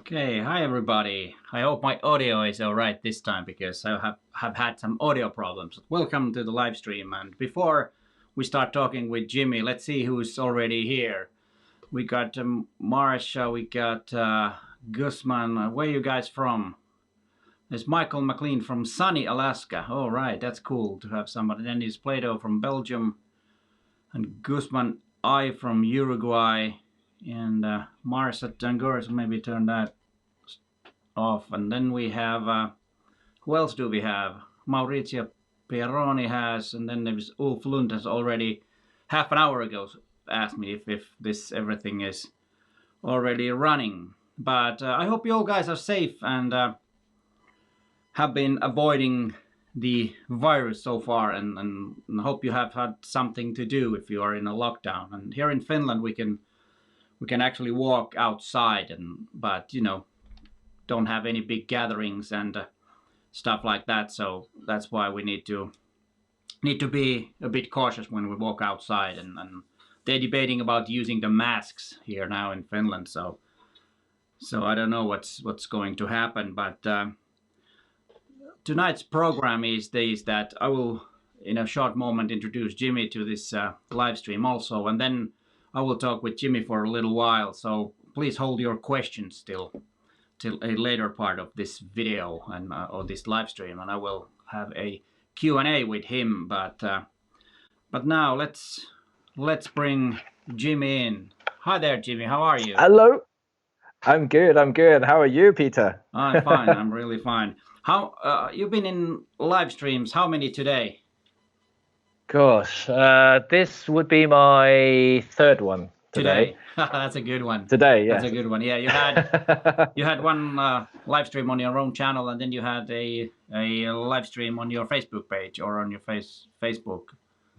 Okay, hi everybody. I hope my audio is alright this time because I have had some audio problems. Welcome to the live stream, and before we start talking with Jimmy, let's see who's already here. We got Marsha, we got Guzman. Where are you guys from? There's Michael McLean from sunny Alaska. All right, that's cool to have somebody. Then there's Plato from Belgium and Guzman I from Uruguay. And Marsha Dangurs, maybe turn that off. And then we have, who else do we have? Maurizio Pieroni has, and then there's Ulf Lund has already half an hour ago asked me if this everything is already running. But I hope you all guys are safe and have been avoiding the virus so far, and hope you have had something to do if you are in a lockdown. And here in Finland we can actually walk outside, but don't have any big gatherings and stuff like that. So that's why we need to be a bit cautious when we walk outside. And they're debating about using the masks here now in Finland. So I don't know what's going to happen. But tonight's program is that I will, in a short moment, introduce Jimmy to this live stream also, and then I will talk with Jimmy for a little while. So please hold your questions till a later part of this video and or this live stream, and I will have a Q&A with him. But now let's bring Jimmy in. Hi there, Jimmy. How are you? Hello. I'm good. How are you, Peter? I'm fine. I'm really fine. How you've been in live streams? How many today? Gosh, this would be my third one today. That's a good one. Today, yeah. That's a good one. Yeah, you had one live stream on your own channel, and then you had a live stream on your Facebook page or on your Facebook.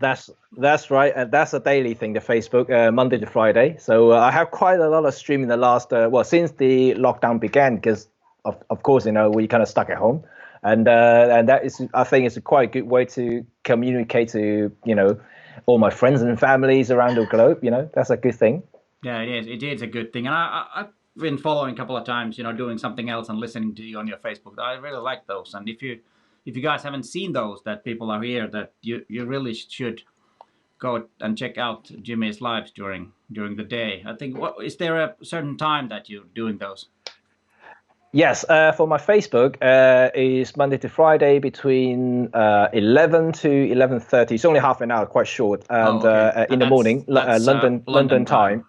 That's right, and that's a daily thing. The Facebook, Monday to Friday. So I have quite a lot of streaming the last since the lockdown began, because of course we kind of stuck at home, and that is, I think, it's a quite good way to communicate to all my friends and families around the globe. That's a good thing. Yeah, it is. It is a good thing, and I've been following a couple of times, doing something else and listening to you on your Facebook. I really like those, and if you guys haven't seen those, that people are here, that you really should go and check out Jimmy's lives during the day. I think, is there a certain time that you're doing those? Yes, for my Facebook, is Monday to Friday between 11 to 11:30. It's only half an hour, quite short, and okay. in the morning, London time.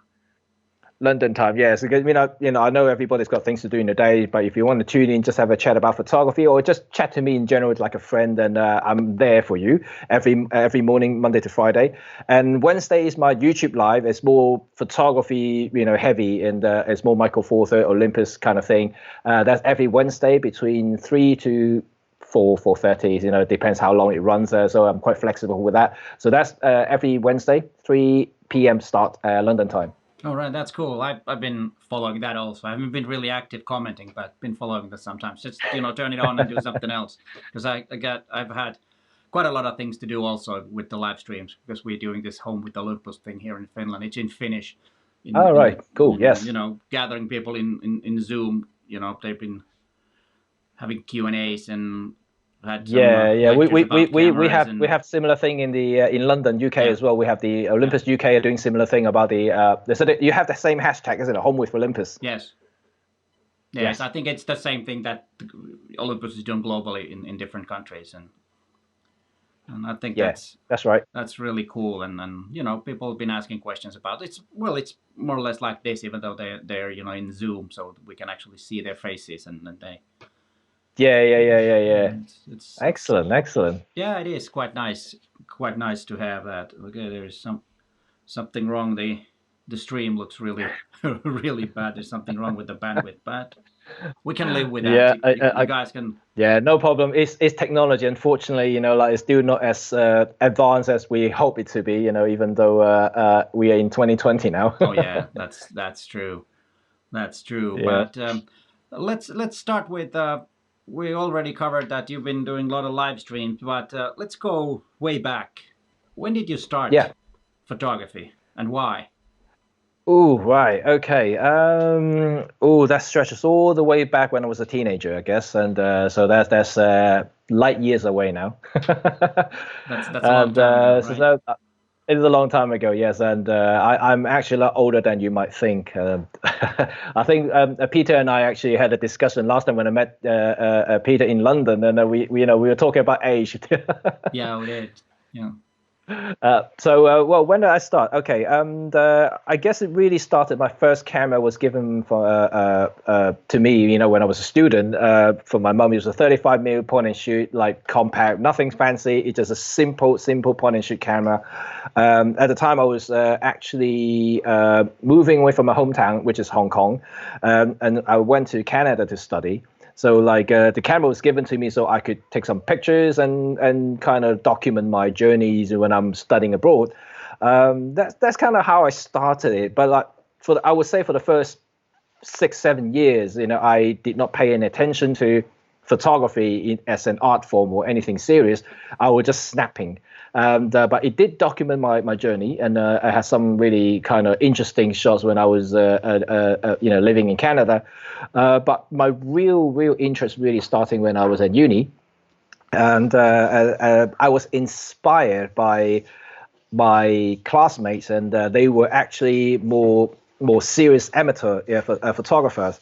London time, yes. Because I know everybody's got things to do in the day, but if you want to tune in, just have a chat about photography, or just chat to me in general like a friend, and I'm there for you every morning, Monday to Friday. And Wednesday is my YouTube live. It's more photography, heavy, and it's more Michael Four Thirty Olympus kind of thing. That's every Wednesday between 3 to 4:30. It depends how long it runs. So I'm quite flexible with that. So that's every Wednesday, 3 p.m. start London time. All right, that's cool. I've been following that also. I haven't been really active commenting, but been following this sometimes. Just turn it on and do something else, because I've had quite a lot of things to do also with the live streams, because we're doing this Home with Olympus thing here in Finland. It's in Finnish. Right, cool. Yes. Gathering people in Zoom. They've been having Q&As and. We have similar thing in London, UK as well. We have the Olympus UK are doing similar thing about so you have the same hashtag, isn't it? Home with Olympus. Yes. Yes, I think it's the same thing that Olympus is doing globally in different countries, and I think that's right. That's really cool, and people have been asking questions about it. It's more or less like this, even though they're in Zoom, so we can actually see their faces and they. Yeah. It's excellent. Yeah, it is quite nice to have that. Okay, there is something wrong. The stream looks really really bad. There's something wrong with the bandwidth, but we can live with that. You guys can. Yeah, no problem. It's technology. Unfortunately, it's still not as advanced as we hope it to be. Even though we are in 2020 now. Oh yeah, that's true. That's true. Yeah. But let's start with. We already covered that you've been doing a lot of live streams, but let's go way back. When did you start photography, and why? Oh, right. Okay. Oh, that stretches all the way back when I was a teenager, I guess, and so that's light years away now. That's a long And time ago, so right? it is a long time ago, yes, and I'm actually a lot older than you might think. I think Peter and I actually had a discussion last time when I met Peter in London, and we were talking about age. Yeah, we did. Yeah. Well, when did I start? Okay, I guess it really started. My first camera was given to me, when I was a student, from my mum. It was a 35mm point and shoot, like compact, nothing fancy. It's just a simple point and shoot camera. At the time, I was actually moving away from my hometown, which is Hong Kong, and I went to Canada to study. So the camera was given to me so I could take some pictures and kind of document my journeys when I'm studying abroad. That's kind of how I started it. But I would say for the first 6-7 years, I did not pay any attention to photography as an art form or anything serious. I was just snapping. But it did document my journey, and I had some really kind of interesting shots when I was living in Canada. But my real interest really starting when I was at uni, and I was inspired by my classmates, and they were actually more serious amateur photographers.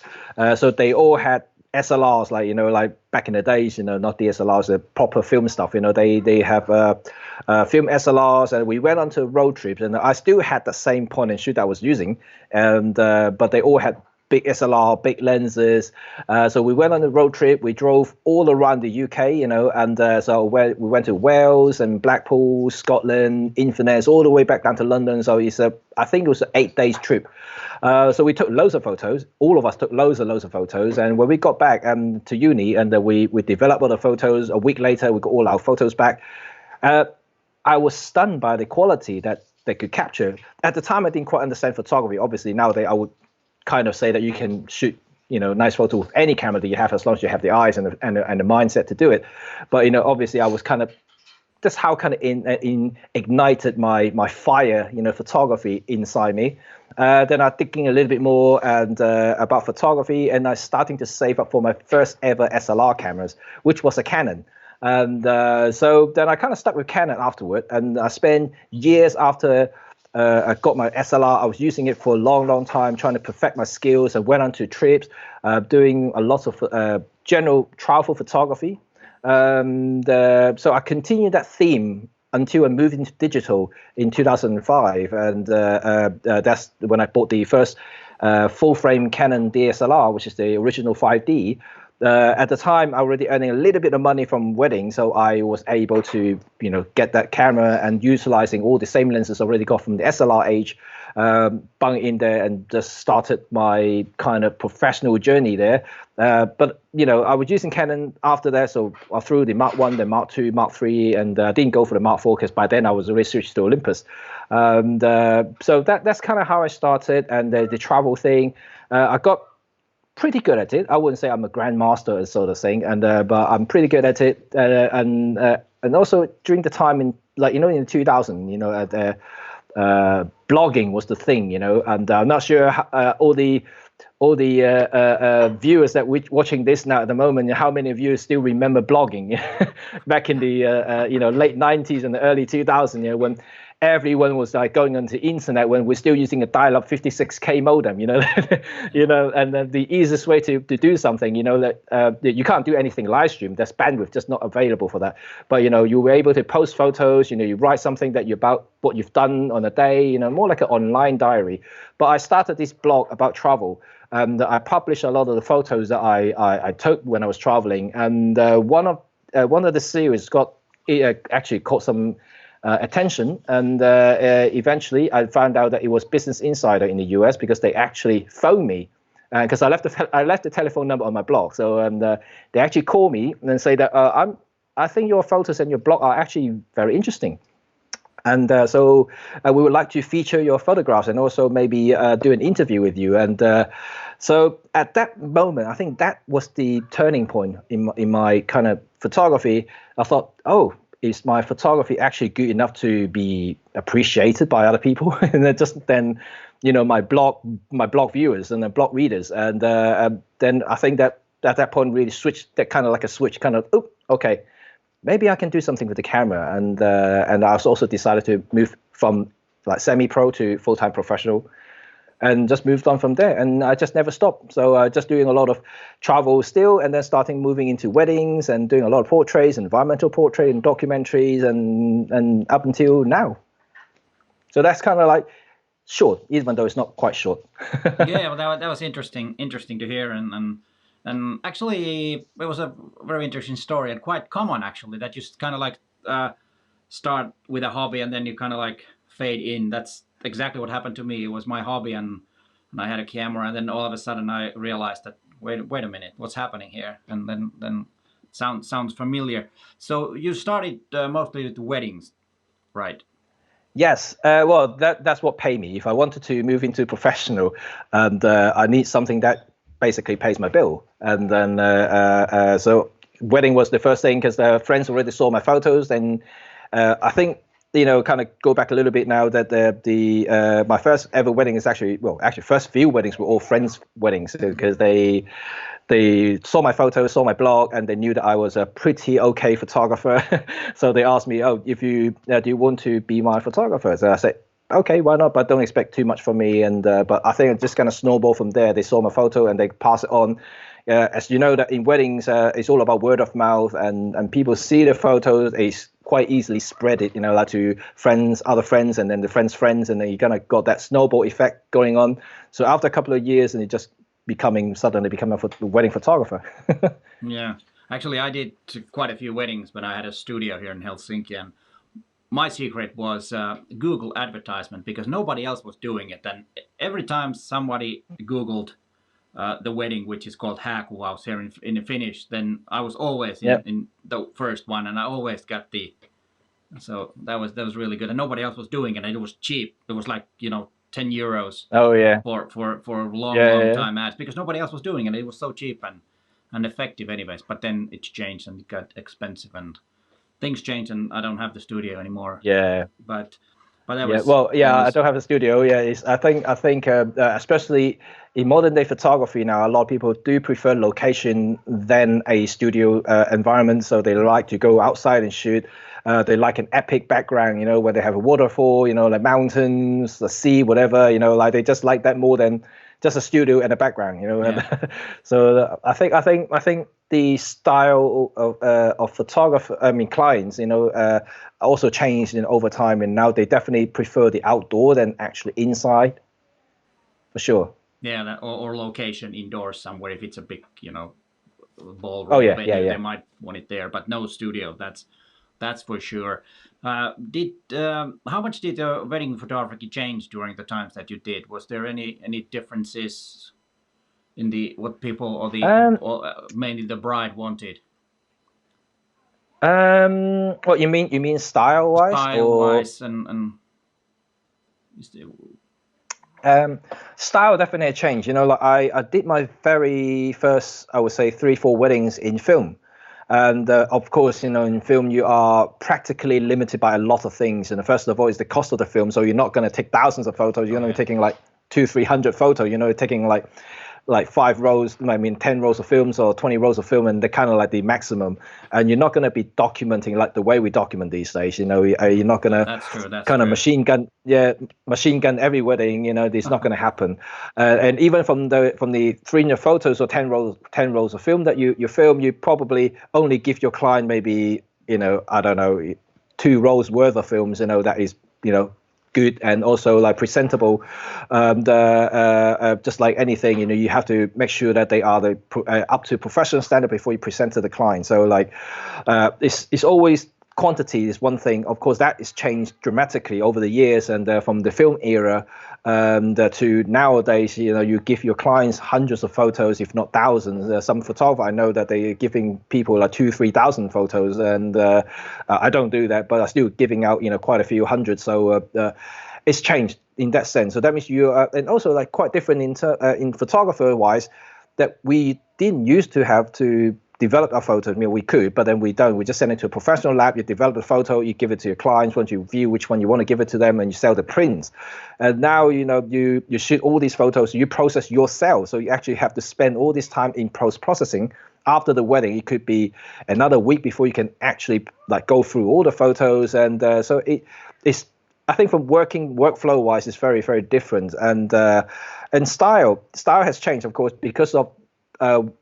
So they all had SLRs, like back in the days, not DSLRs, the proper film stuff. They have film SLRs, and we went on to road trips, and I still had the same point and shoot I was using, and but they all had big SLR, big lenses. So we went on a road trip. We drove all around the UK, and so we went to Wales and Blackpool, Scotland, Inverness, all the way back down to London. So I think it was an 8 days trip. So we took loads of photos. All of us took loads of photos. And when we got back to uni, and we developed all the photos, a week later, we got all our photos back. I was stunned by the quality that they could capture. At the time, I didn't quite understand photography. Obviously, nowadays I would kind of say that you can shoot nice photo with any camera that you have, as long as you have the eyes and the mindset to do it. But obviously I was kind of, that's how kind of ignited my fire, photography inside me. Then I thinking a little bit more and about photography, and I starting to save up for my first ever SLR cameras, which was a Canon. And so then I kind of stuck with Canon afterward, and I spent years after I got my SLR. I was using it for a long time, trying to perfect my skills. I went on to trips, doing a lot of general travel photography. So I continued that theme until I moved into digital in 2005. And that's when I bought the first full-frame Canon DSLR, which is the original 5D. At the time, I was already earning a little bit of money from weddings, so I was able to, get that camera and utilizing all the same lenses already got from the SLR age, bung in there and just started my kind of professional journey there. But I was using Canon after that, so I threw the Mark I, then Mark II, Mark III, and I didn't go for the Mark IV because by then I was already switched to Olympus. And so that's kind of how I started, and the travel thing, I got pretty good at it. I wouldn't say I'm a grandmaster sort of thing, and but I'm pretty good at it. And also during the time in in 2000, blogging was the thing, and I'm not sure all the viewers that watching this now at the moment, how many of you still remember blogging back in the late 90s and the early 2000s, when everyone was like going onto the internet when we're still using a dial-up 56K modem, and then the easiest way to do something, that you can't do anything live stream. There's bandwidth just not available for that. But you were able to post photos. You write something that about what you've done on a day. More like an online diary. But I started this blog about travel. I published a lot of the photos that I took when I was traveling, and one of the series actually caught some attention, and eventually I found out that it was Business Insider in the US, because they actually phoned me, because I left the telephone number on my blog. So they actually call me and say that I think your photos and your blog are actually very interesting, and so we would like to feature your photographs and also maybe do an interview with you. And so at that moment, I think that was the turning point in my kind of photography. I thought, oh, is my photography actually good enough to be appreciated by other people? And then my blog viewers and the blog readers, and then I think that at that point really switched, that kind of like a switch, kind of, oh, okay, maybe I can do something with the camera, and I also decided to move from like semi-pro to full-time professional, and just moved on from there, and I just never stopped. So just doing a lot of travel still, and then starting moving into weddings and doing a lot of portraits, environmental portrait and documentaries, and up until now. So that's kind of like short, even though it's not quite short. Yeah, well, that was interesting to hear, and actually it was a very interesting story, and quite common actually, that you kind of like start with a hobby and then you kind of like fade in. That's exactly what happened to me. It was my hobby, and I had a camera, and then all of a sudden I realized that wait a minute, what's happening here? And then sounds familiar. So you started mostly with weddings, right? Yes, well, that's what paid me. If I wanted to move into professional, and I need something that basically pays my bill, and then so wedding was the first thing, because the friends already saw my photos, and I think, kind of go back a little bit now, that my first ever wedding is actually first few weddings were all friends' weddings, because they saw my photos, saw my blog, and they knew that I was a pretty okay photographer. So they asked me, "Oh, if you do you want to be my photographer?" So I said, "Okay, why not? But don't expect too much from me." And but I think it just kind of snowballed from there. They saw my photo and they pass it on. As you know, that in weddings, it's all about word of mouth, and people see the photos. It's quite easily spread it, like to friends, other friends, and then the friends' friends, and then you kind of got that snowball effect going on. So after a couple of years, and it just suddenly become a wedding photographer. Yeah, actually, I did quite a few weddings when I had a studio here in Helsinki, and my secret was Google advertisement, because nobody else was doing it. And every time somebody Googled the wedding, which is called hääkuvaus here in Finnish, then I was always in the first one, and I always got so that was really good, and nobody else was doing it, and it was cheap. It was like 10 euros. Oh yeah. For long time ads, because nobody else was doing it. It was so cheap and effective anyways. But then it changed and it got expensive, and things changed, and I don't have the studio anymore. Yeah. But that was I don't have a studio. Yeah, I think especially in modern day photography now, a lot of people do prefer location than a studio environment. So they like to go outside and shoot. They like an epic background, where they have a waterfall, like mountains, the sea, whatever, like they just like that more than just a studio and a background, Yeah. So I think the style of photographer, clients, also changed over time, and now they definitely prefer the outdoor than actually inside, for sure. Yeah, or location indoors somewhere. If it's a big, ballroom venue, they might want it there, but no studio. That's for sure. How much did wedding photography change during the times that you did? Was there any differences in what people or mainly the bride wanted? What you mean style wise? Style wise and style definitely changed. Like I did my very first, I would say 3-4 weddings in film. And of course, in film, you are practically limited by a lot of things. And first of all, is the cost of the film. So you're not going to take thousands of photos. You're going to be taking like 200-300 photos. Taking like 5 rows, 10 rows of films or 20 rows of film, and they're kind of like the maximum. And you're not going to be documenting like the way we document these days. You're not going to That's true. machine gun every wedding. It's not going to happen. And even from the 300 photos or 10 rows of film that you film, you probably only give your client maybe I don't know 2 rows worth of films. That is good and also like presentable. Just like anything, you have to make sure that they are up to professional standard before you present to the client. So like it's always quantity is one thing. Of course, that is changed dramatically over the years, and from the film era to nowadays, you give your clients hundreds of photos, if not thousands. Some photographer I know that they're giving people like 2,000-3,000 photos, and I don't do that, but I'm still giving out quite a few hundred. So it's changed in that sense. So that means you are, and also like quite different in photographer wise, that we didn't used to have to develop our photos. I mean, we could, but then we don't. We just send it to a professional lab. You develop the photo, you give it to your clients. Once you view which one you want to give it to them, and you sell the prints. And now, you shoot all these photos, you process yourself. So you actually have to spend all this time in post-processing. After the wedding, it could be another week before you can actually like go through all the photos. And so it's, I think from workflow wise, it's very, very different. And style has changed, of course, because of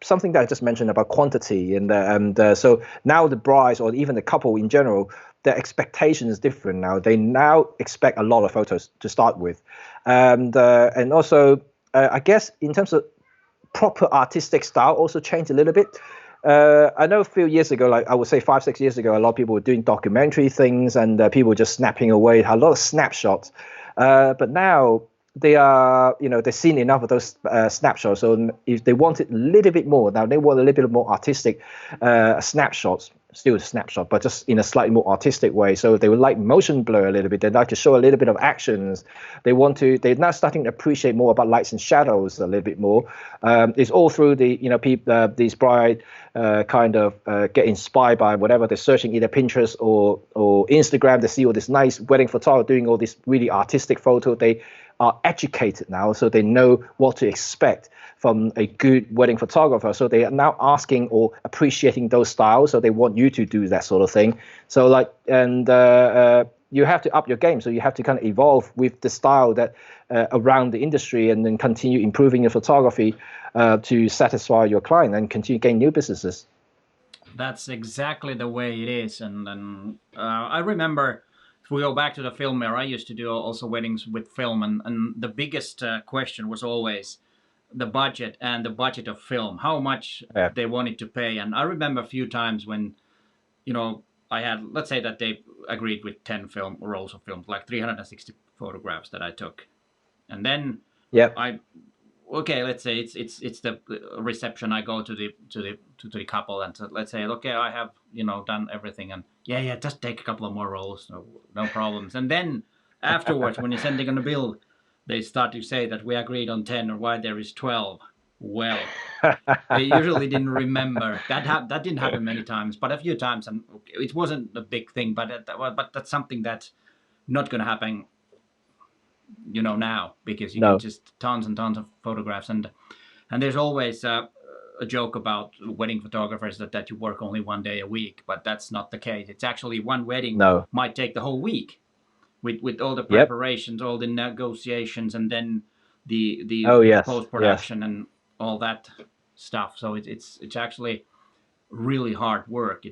something that I just mentioned about quantity, and so now the brides or even the couple in general, their expectation is different now. They now expect a lot of photos to start with, and also I guess in terms of proper artistic style also changed a little bit. I know a few years ago, like I would say 5-6 years ago, a lot of people were doing documentary things, and people were just snapping away a lot of snapshots. But now they are, they've seen enough of those snapshots. So if they want it a little bit more, now they want a little bit more artistic snapshots, still a snapshot, but just in a slightly more artistic way. So they would like motion blur a little bit. They'd like to show a little bit of actions. They're now starting to appreciate more about lights and shadows a little bit more. It's all through these bride kind of get inspired by whatever they're searching, either Pinterest or Instagram. They see all this nice wedding photographer doing all this really artistic photo. They are educated now, so they know what to expect from a good wedding photographer. So they are now asking or appreciating those styles. So they want you to do that sort of thing. So you have to up your game. So you have to kind of evolve with the style that around the industry, and then continue improving your photography to satisfy your client and continue gain new businesses. That's exactly the way it is. And I remember, if we go back to the film era, I used to do also weddings with film, and the biggest question was always the budget and the budget of film, how much they wanted to pay. And I remember a few times when, I had, let's say that they agreed with 10 rolls of film, like 360 photographs that I took. And then let's say it's the reception. I go to the couple and let's say, okay, I have done everything, and yeah, just take a couple of more rolls, no problems. And then afterwards, when you're sending on a bill, they start to say that we agreed on 10, or why there is 12. Well, they usually didn't remember. That didn't happen many times, but a few times, and it wasn't a big thing. But that's something that's not going to happen, now, because you can just tons and tons of photographs, and there's always a joke about wedding photographers that you work only 1 day a week, but that's not the case. It's actually one wedding might take the whole week with all the preparations, all the negotiations, and then the post-production and all that stuff. So it's actually really hard work.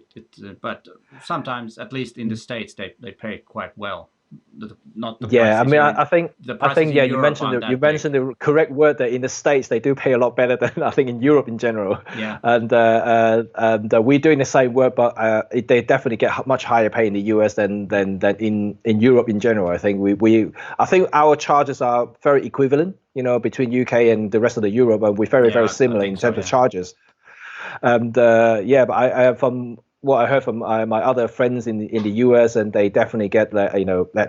But sometimes, at least in the States, they pay quite well. I think you mentioned the correct word there. In the States, they do pay a lot better than I think in Europe in general. Yeah. And we're doing the same work, but they definitely get much higher pay in the US than in Europe in general. I think I think our charges are very equivalent, between UK and the rest of the Europe, and we're very similar in terms of charges. And but I from what I heard from my other friends in the US, and they definitely get at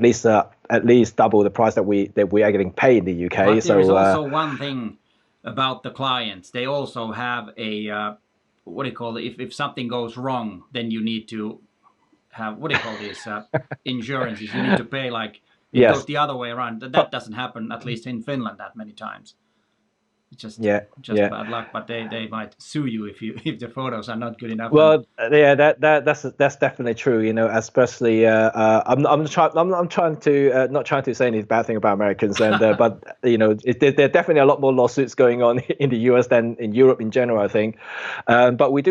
least double the price that we are getting paid in the UK. But there's also one thing about the clients. They also have a what do you call it? If something goes wrong, then you need to have insurances. You need to pay it goes the other way around. That doesn't happen, at least in Finland, that many times. Just bad luck, but they might sue you if the photos are not good enough. Well, that's definitely true. Especially I'm trying to not trying to say any bad thing about Americans, and but there are definitely a lot more lawsuits going on in the US than in Europe in general, I think. But we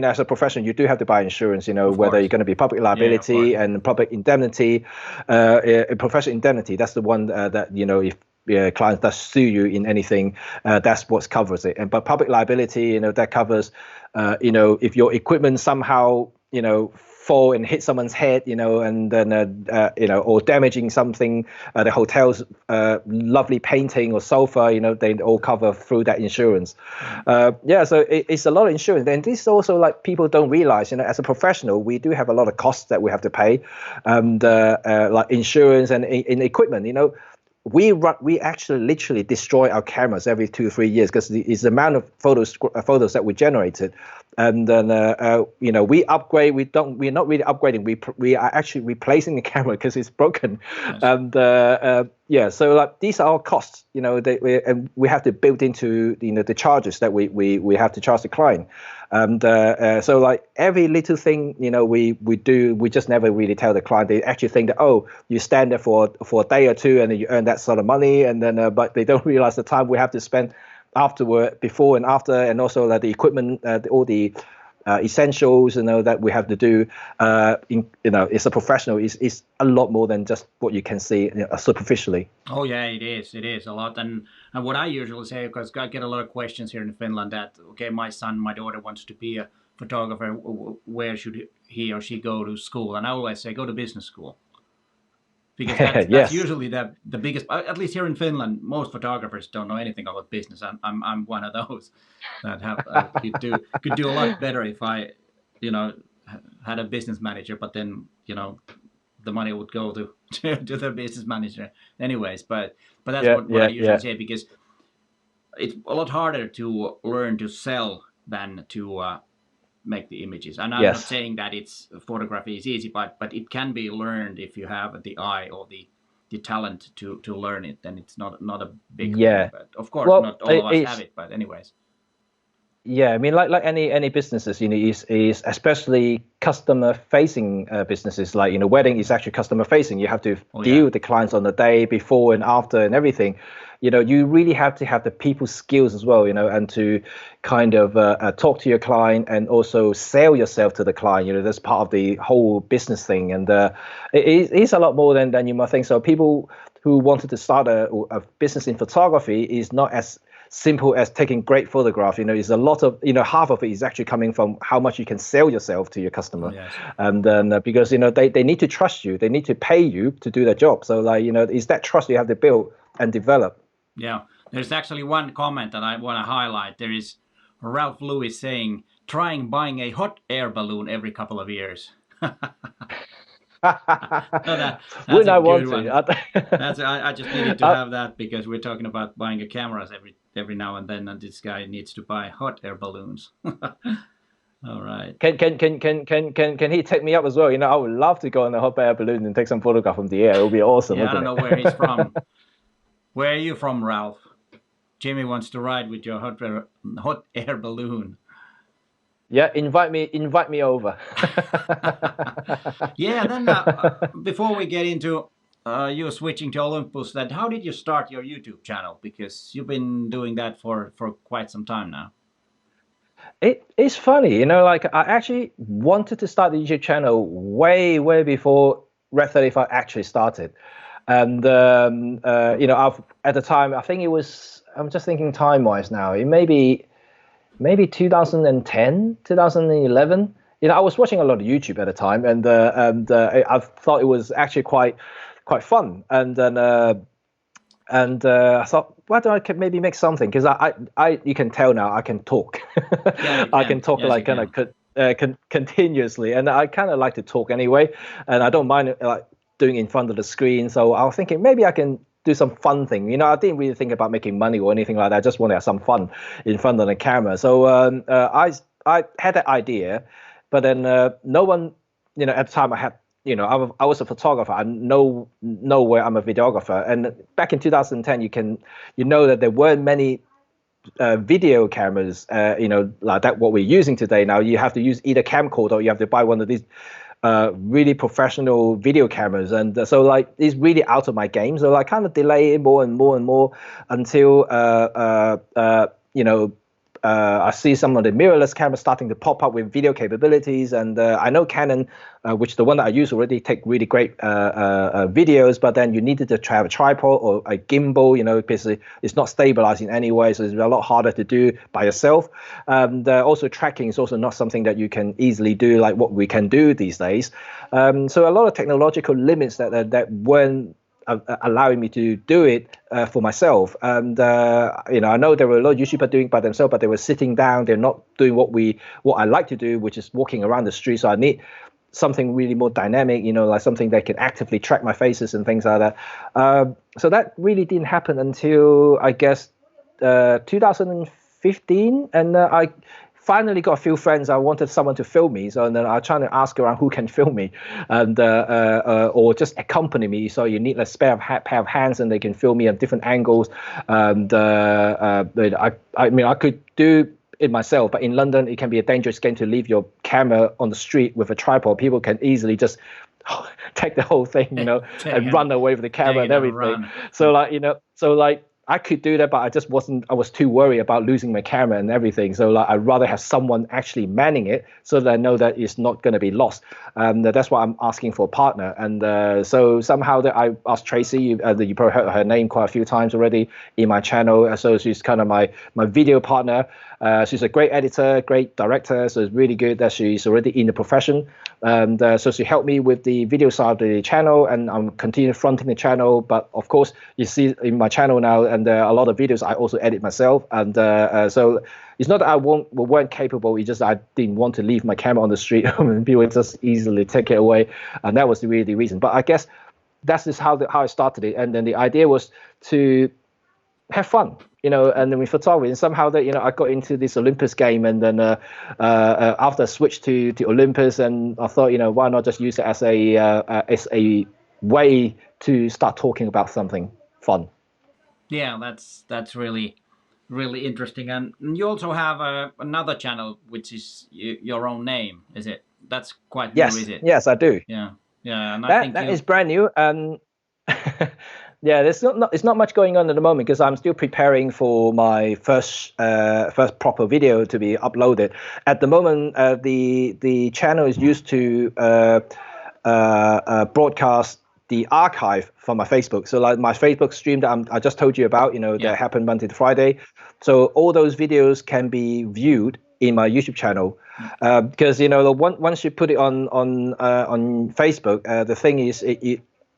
as a profession, you do have to buy insurance. Whether you're going to be public liability and public indemnity, professional indemnity. That's the one that if clients that sue you in anything, that's what covers it. But public liability, that covers, if your equipment somehow, fall and hit someone's head, and then, or damaging something, the hotel's lovely painting or sofa, they all cover through that insurance. So it's a lot of insurance. And this also, like, people don't realize, as a professional, we do have a lot of costs that we have to pay, and like insurance and in equipment, we actually literally destroy our cameras every 2 or 3 years, because the amount of photos that we generated And then we upgrade. We're not really upgrading. We are actually replacing the camera because it's broken. Yes. And so like these are our costs. And we have to build into the charges that we have to charge the client. And so like every little thing we do, we just never really tell the client. They actually think that, oh, you stand there for a day or two and then you earn that sort of money, and then but they don't realize the time we have to spend afterward, before and after, and also like the equipment, all the essentials that we have to do. It's a professional. It's a lot more than just what you can see superficially. Oh yeah, it is a lot. And what I usually say, because I get a lot of questions here in Finland, that okay, my daughter wants to be a photographer, where should he or she go to school? And I always say go to business school, because that's Yes. usually the biggest. At least here in Finland, most photographers don't know anything about business. I'm one of those that have could do a lot better if I had a business manager, but then the money would go to the business manager anyways. But that's what I usually say, because it's a lot harder to learn to sell than to make the images. And I'm not saying that photography is easy, but it can be learned if you have the eye or the talent to learn it. Then it's not a big thing. But of course, not all of us have it. But anyways. Yeah, I mean, like any businesses, is especially customer facing businesses. Like wedding is actually customer facing. You have to deal with the clients on the day before and after and everything. You really have to have the people skills as well. And to kind of talk to your client and also sell yourself to the client. That's part of the whole business thing, and it is a lot more than you might think. So people who wanted to start a business in photography is not as simple as taking great photographs. It's a lot of half of it is actually coming from how much you can sell yourself to your customer. Yes. And then because they need to trust you, they need to pay you to do their job. So like it's that trust you have to build and develop. Yeah, there's actually one comment that I want to highlight. There is Ralph Lewis saying, trying buying a hot air balloon every couple of years. That's Wouldn't I a want good to? one. I just needed to have that, because we're talking about buying a cameras every now and then, and this guy needs to buy hot air balloons. All right. Can he take me up as well? I would love to go on a hot air balloon and take some photograph from the air. It would be awesome. Yeah, I don't know where he's from. Where are you from, Ralph? Jimmy wants to ride with your hot air balloon. Yeah, invite me over. Yeah, then before we get into you switching to Olympus, that how did you start your YouTube channel? Because you've been doing that for quite some time now. It's funny, like I actually wanted to start the YouTube channel way before RED35 actually started. And I've at the time, I think it was, I'm just thinking time wise now, it maybe 2010, 2011. I was watching a lot of YouTube at the time, and I thought it was actually quite fun. And then I thought, why don't I maybe make something? Because I you can tell now I can talk. Yeah, I can talk like kind of continuously, and I kind of like to talk anyway, and I don't mind like doing in front of the screen. So I was thinking maybe I can do some fun thing. I didn't really think about making money or anything like that. I just wanted to have some fun in front of the camera. So I had that idea, but then no one, at the time I had, I was a photographer. I know where I'm a videographer. And back in 2010, you know that there weren't many video cameras, like that what we're using today. Now you have to use either camcorder or you have to buy one of these really professional video cameras, and so like it's really out of my game. So I kind of delay it more and more until I see some of the mirrorless cameras starting to pop up with video capabilities, and I know Canon, which the one that I use already take really great videos, but then you needed to have a tripod or a gimbal, because it's not stabilizing anyway, so it's a lot harder to do by yourself. And also tracking is also not something that you can easily do like what we can do these days. So a lot of technological limits that weren't allowing me to do it for myself. And I know there were a lot of YouTubers doing it by themselves, but they were sitting down. They're not doing what I like to do, which is walking around the street. So I need something really more dynamic, like something that can actively track my faces and things like that. So that really didn't happen until I guess 2015, and I finally got a few friends. I wanted someone to film me, so then I trying to ask around who can film me, and or just accompany me. So you need a spare pair of hands, and they can film me at different angles. And I mean, I could do it myself, but in London, it can be a dangerous game to leave your camera on the street with a tripod. People can easily just take the whole thing, and run away with the camera and everything. So like, I could do that, but I was too worried about losing my camera and everything. So like, I'd rather have someone actually manning it so that I know that it's not going to be lost. That's why I'm asking for a partner. And so somehow that I asked Tracy, you probably heard her name quite a few times already in my channel. So she's kind of my video partner. She's a great editor, great director. So it's really good that she's already in the profession. And so she helped me with the video side of the channel, and I'm continuing fronting the channel. But of course, you see in my channel now, and a lot of videos I also edit myself. And so it's not that I weren't capable. It's just I didn't want to leave my camera on the street and people would just easily take it away. And that was really the reason. But I guess that's just how I started it. And then the idea was to have fun, and then with photography, and somehow that I got into this Olympus game, and then after I switched to Olympus, and I thought, why not just use it as a way to start talking about something fun. Yeah, that's really interesting. And you also have another channel which is your own name, is it? That's quite new, is it? Yes, I do. Yeah. And that is brand new. Yeah, it's not much going on at the moment because I'm still preparing for my first proper video to be uploaded. At the moment, the channel is used to broadcast the archive from my Facebook. So like my Facebook stream that I just told you about, that happened Monday to Friday. So all those videos can be viewed in my YouTube channel, because once you put it on Facebook, the thing is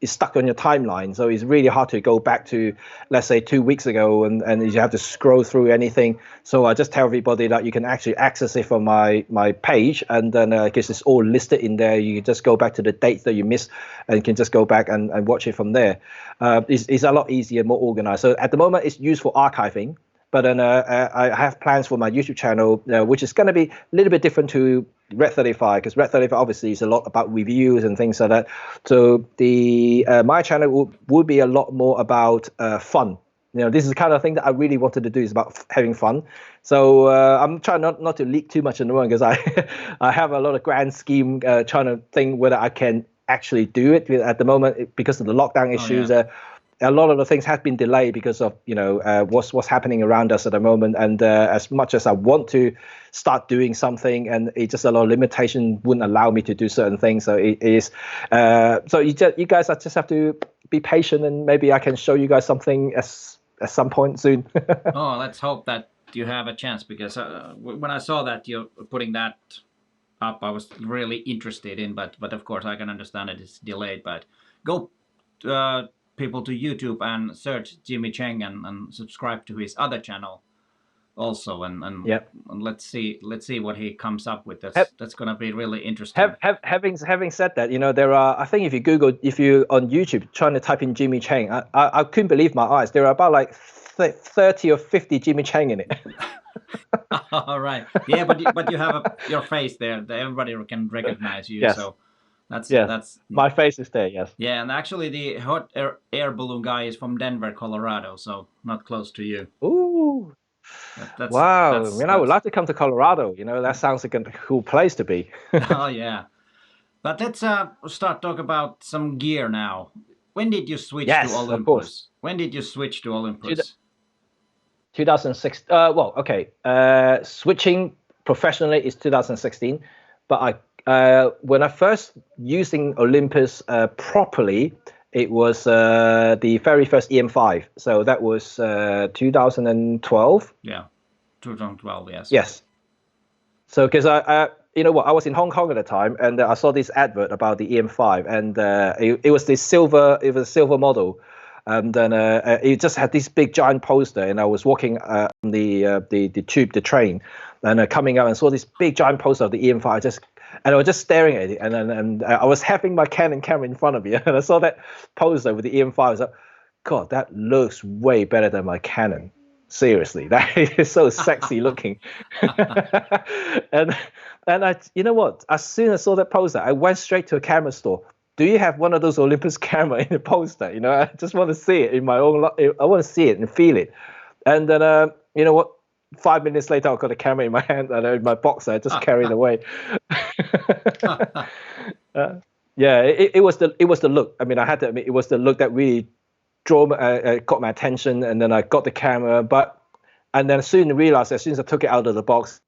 it's stuck on your timeline, so it's really hard to go back to, let's say, 2 weeks ago, and you have to scroll through anything. So I just tell everybody that you can actually access it from my page, and then because it's all listed in there, you just go back to the dates that you missed, and you can just go back and watch it from there. It's a lot easier, more organized. So at the moment, it's used for archiving. But then I have plans for my YouTube channel, which is going to be a little bit different to RED35, because RED35 obviously is a lot about reviews and things like that. So my channel would be a lot more about fun. This is the kind of thing that I really wanted to do, is about having fun. So I'm trying not to leak too much in the moment, because I have a lot of grand scheme trying to think whether I can actually do it. At the moment, because of the lockdown issues, a lot of the things have been delayed because of what's happening around us at the moment. And as much as I want to start doing something, and it just a lot of limitation wouldn't allow me to do certain things. So it is so you guys just have to be patient, and maybe I can show you guys something at some point soon. Oh, let's hope that you have a chance, because when I saw that you're putting that up, I was really interested in, but of course I can understand it is delayed. But go people to YouTube and search Jimmy Cheng and subscribe to his other channel also, and let's see what he comes up with. That's gonna be really interesting. Having said that, there are, I think if you on YouTube trying to type in Jimmy Cheng, I couldn't believe my eyes. There are about like 30 or 50 Jimmy Cheng in it. All right. Yeah, but you have your face there. Everybody can recognize you. Yes. So that's my face is there. Yes. Yeah, and actually the hot air balloon guy is from Denver, Colorado, so not close to you. Ooh. Wow. I would like to come to Colorado. That sounds like a cool place to be. Oh yeah. But let's start talk about some gear now. When did you switch to Olympus? Of course. When did you switch to Olympus? 2006. Well, okay. Switching professionally is 2016, but when I first using Olympus properly, it was the very first EM5. So that was 2012. Yeah, 2012. Yes. Yes. So because I was in Hong Kong at the time, and I saw this advert about the EM5, and it was this silver. It was a silver model. And then it just had this big giant poster, and I was walking on the train, and coming out and saw this big giant poster of the EM5. And I was just staring at it, and I was having my Canon camera in front of me, and I saw that poster with the EM5. I was like, God, that looks way better than my Canon. Seriously, that is so sexy looking. and I, you know what? As soon as I saw that poster, I went straight to a camera store. Do you have one of those Olympus camera in the poster? You know, I just want to see it in my own. I want to see it and feel it. And then, you know what? 5 minutes later, I got a camera in my hand and in my box. I just carried away. Yeah, it was the look. I mean, I had to admit, it was the look that really got my attention, and then I got the camera. And then soon realized, as soon as I took it out of the box,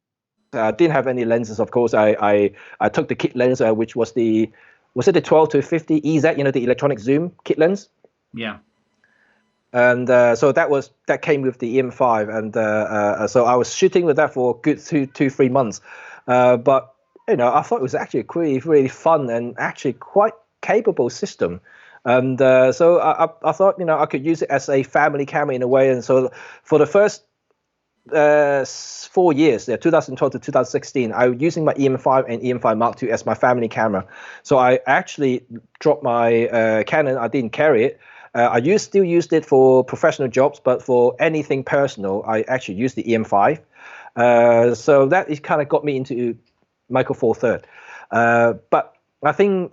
I didn't have any lenses. Of course, I took the kit lens, which was the 12 to 50 EZ, you know, the electronic zoom kit lens. Yeah. And so that came with the EM5, and so I was shooting with that for a good 3 months. But you know, I thought it was actually a really fun and actually quite capable system. And so I thought, you know, I could use it as a family camera in a way. And so for the first 4 years, 2012 to 2016, I was using my EM5 and EM5 Mark II as my family camera. So I actually dropped my Canon. I didn't carry it. I still used it for professional jobs, but for anything personal, I actually used the EM5. So that is kind of got me into Micro Four Third. But I think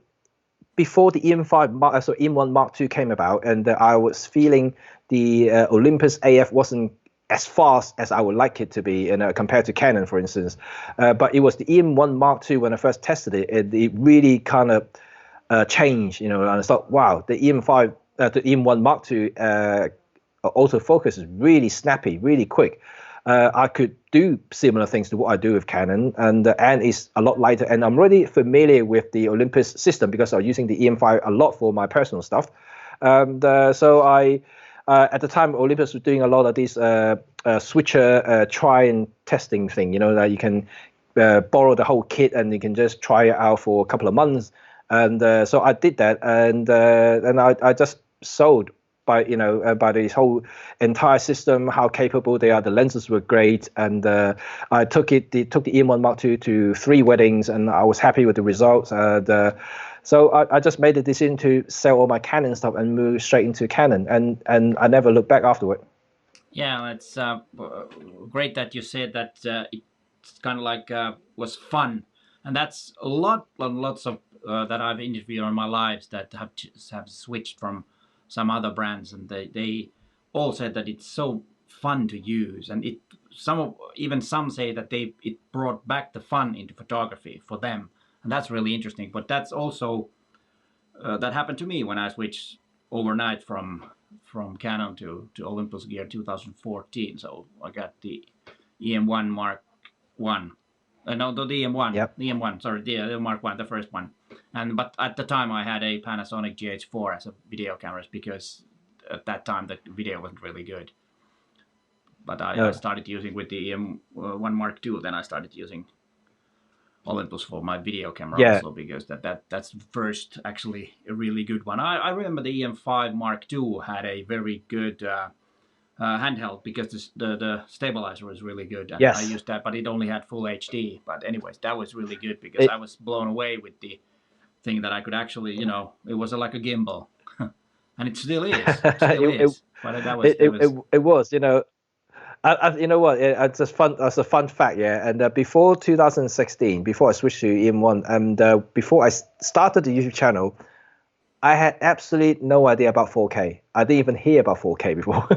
before the EM5, so EM1 Mark II came about, and I was feeling the Olympus AF wasn't as fast as I would like it to be, compared to Canon, for instance. But it was the EM1 Mark II when I first tested it. It really kind of changed, you know. And I thought, wow, the EM5, the EM1 Mark II autofocus is really snappy, really quick. I could do similar things to what I do with Canon, and it's a lot lighter. And I'm really familiar with the Olympus system because I was using the EM5 a lot for my personal stuff. So I, at the time, Olympus was doing a lot of these switcher try and testing thing. You know, that you can borrow the whole kit and you can just try it out for a couple of months. And so I did that, and I just sold by this whole entire system, how capable they are. The lenses were great, and I took the EM1 Mark II to 3 weddings, and I was happy with the results. So I just made the decision to sell all my Canon stuff and move straight into Canon, and I never looked back afterward. Yeah, it's great that you said that it's kind of like was fun, and that's lots of that I've interviewed on my lives that have switched from some other brands, and they all said that it's so fun to use, and some say that it brought back the fun into photography for them, and that's really interesting. But that's also that happened to me when I switched overnight from Canon to Olympus gear 2014. So I got the EM1 Mark One. No, the EM1. Yep. The EM1. Sorry, the Mark One, the first one. But at the time I had a Panasonic GH4 as a video cameras because at that time the video wasn't really good. But I started using with the EM1 Mark II. Then I started using Olympus for my video camera also, because that's the first actually a really good one. I remember the EM5 Mark II had a very good handheld because the stabilizer was really good. And I used that, but it only had full HD. But anyways, that was really good because I was blown away with the thing that I could actually, you know, it was like a gimbal. And it still is. It was, you know. You know what? It's just fun. That's a fun fact, yeah. And before 2016, before I switched to EM1, and before I started the YouTube channel, I had absolutely no idea about 4K. I didn't even hear about 4K before.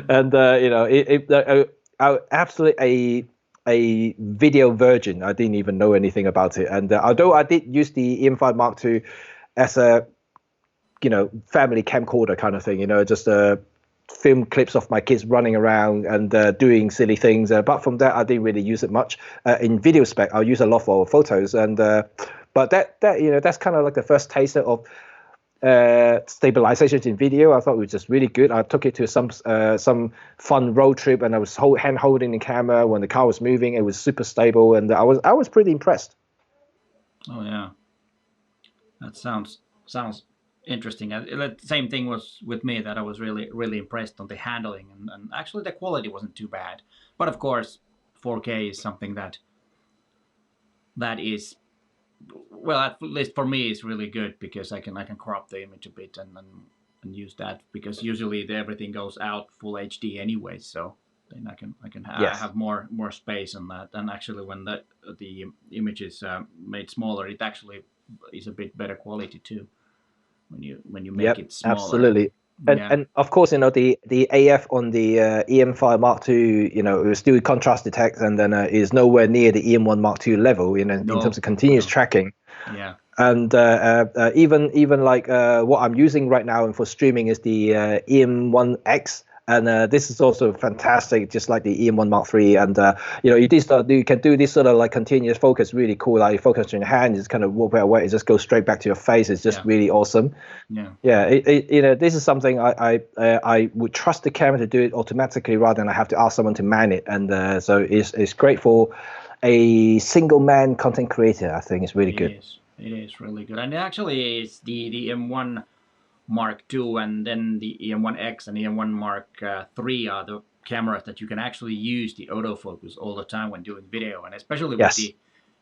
And you know, I absolutely a video virgin. I didn't even know anything about it. And although I did use the EM5 Mark II as a, you know, family camcorder kind of thing, you know, just film clips of my kids running around and doing silly things. Apart from that, I didn't really use it much. In video spec, I'll use a lot for photos. And but that you know, that's kind of like the first taster of stabilization in video. I thought it was just really good. I took it to some fun road trip, and I was hand holding the camera when the car was moving. It was super stable, and I was pretty impressed. Oh yeah, that sounds interesting. The same thing was with me, that I was really impressed on the handling, and actually the quality wasn't too bad. But of course, 4K is something that is, well, at least for me, is really good because I can crop the image a bit and use that, because usually everything goes out full HD anyway. So then I Yes. have more space on that. And actually, when the image is made smaller, it actually is a bit better quality too. When you make it smaller. Absolutely. And of course, the AF on the EM5 Mark II, it was still contrast detect, and then is nowhere near the EM1 Mark II level, in terms of continuous tracking. Yeah. And even like what I'm using right now and for streaming is the EM1X. And this is also fantastic, just like the EM1 Mark III. And you can do this sort of like continuous focus, really cool. Like you focus on your hand, you just kind of walk away, it just goes straight back to your face. It's just really awesome. Yeah. This is something I would trust the camera to do it automatically rather than I have to ask someone to man it. And so it's great for a single man content creator. I think it's really good. It is really good, and actually it's the M1 Mark II and then the EM1X and EM1 Mark III are the cameras that you can actually use the autofocus all the time when doing video, and especially with the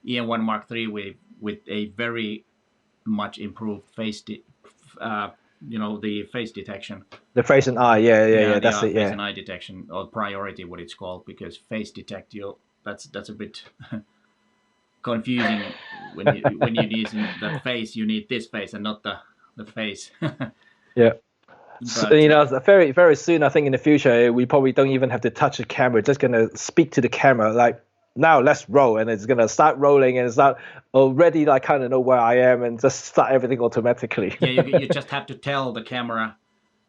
EM1 Mark III with a very much improved face the face detection. The face and eye, that's it. Face and eye detection, or priority, what it's called, because face detect that's a bit confusing when you're using the face. You need this face and not the face. Yeah. So, very, very soon, I think in the future, we probably don't even have to touch the camera. Just going to speak to the camera, like, now let's roll. And it's going to start rolling and start already, like, kind of know where I am and just start everything automatically. Yeah, you just have to tell the camera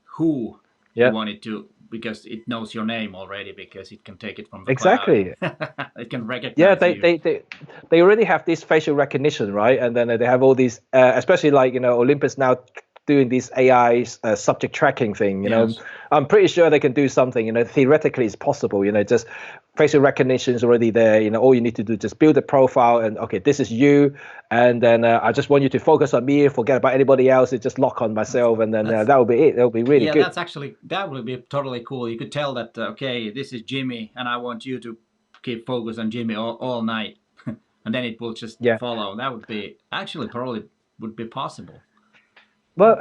who you want it to, because it knows your name already, because it can take it from the cloud. It can recognize you. They already have this facial recognition, right? And then they have all these, especially like, Olympus now doing this AI subject tracking thing, Yes. I'm pretty sure they can do something, theoretically it's possible, just facial recognition is already there, all you need to do is just build a profile and, okay, this is you, and then I just want you to focus on me, forget about anybody else, it just lock on myself, and then that will be it. That will be really good. Yeah, that would be totally cool. You could tell that, okay, this is Jimmy, and I want you to keep focus on Jimmy all night, and then it will just follow. That would be, actually probably would be possible. Well,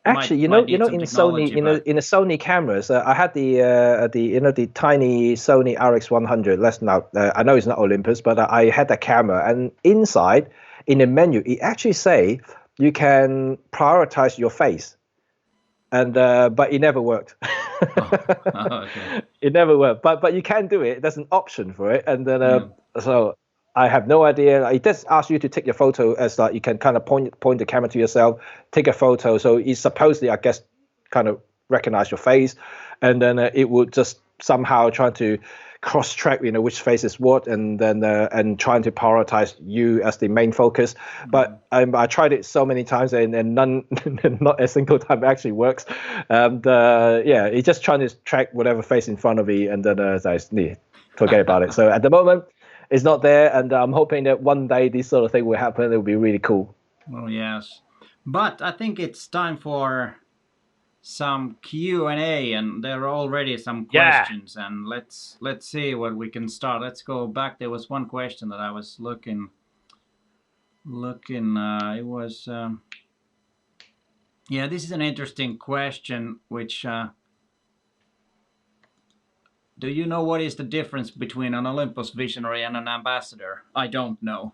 actually, in Sony, in the Sony cameras, I had the tiny Sony RX100. I know it's not Olympus, but I had that camera, and inside in the menu, it actually say you can prioritize your face, and but it never worked. Okay. It never worked, but you can do it. There's an option for it, and then so. I have no idea. It just asks you to take your photo as like you can kind of point the camera to yourself, take a photo. So it's supposedly, I guess, kind of recognize your face, and then it would just somehow try to cross-track, which face is what, and then and trying to prioritize you as the main focus. But I tried it so many times, and none, not a single time actually works. And it's just trying to track whatever face in front of me, and then forget about it. So at the moment, it's not there, and I'm hoping that one day this sort of thing will happen. It will be really cool. Oh yes, but I think it's time for some Q&A, and there are already some questions, and let's see what we can start. Let's go back. There was one question that I was looking. It was this is an interesting question, which. Do you know what is the difference between an Olympus Visionary and an Ambassador? I don't know.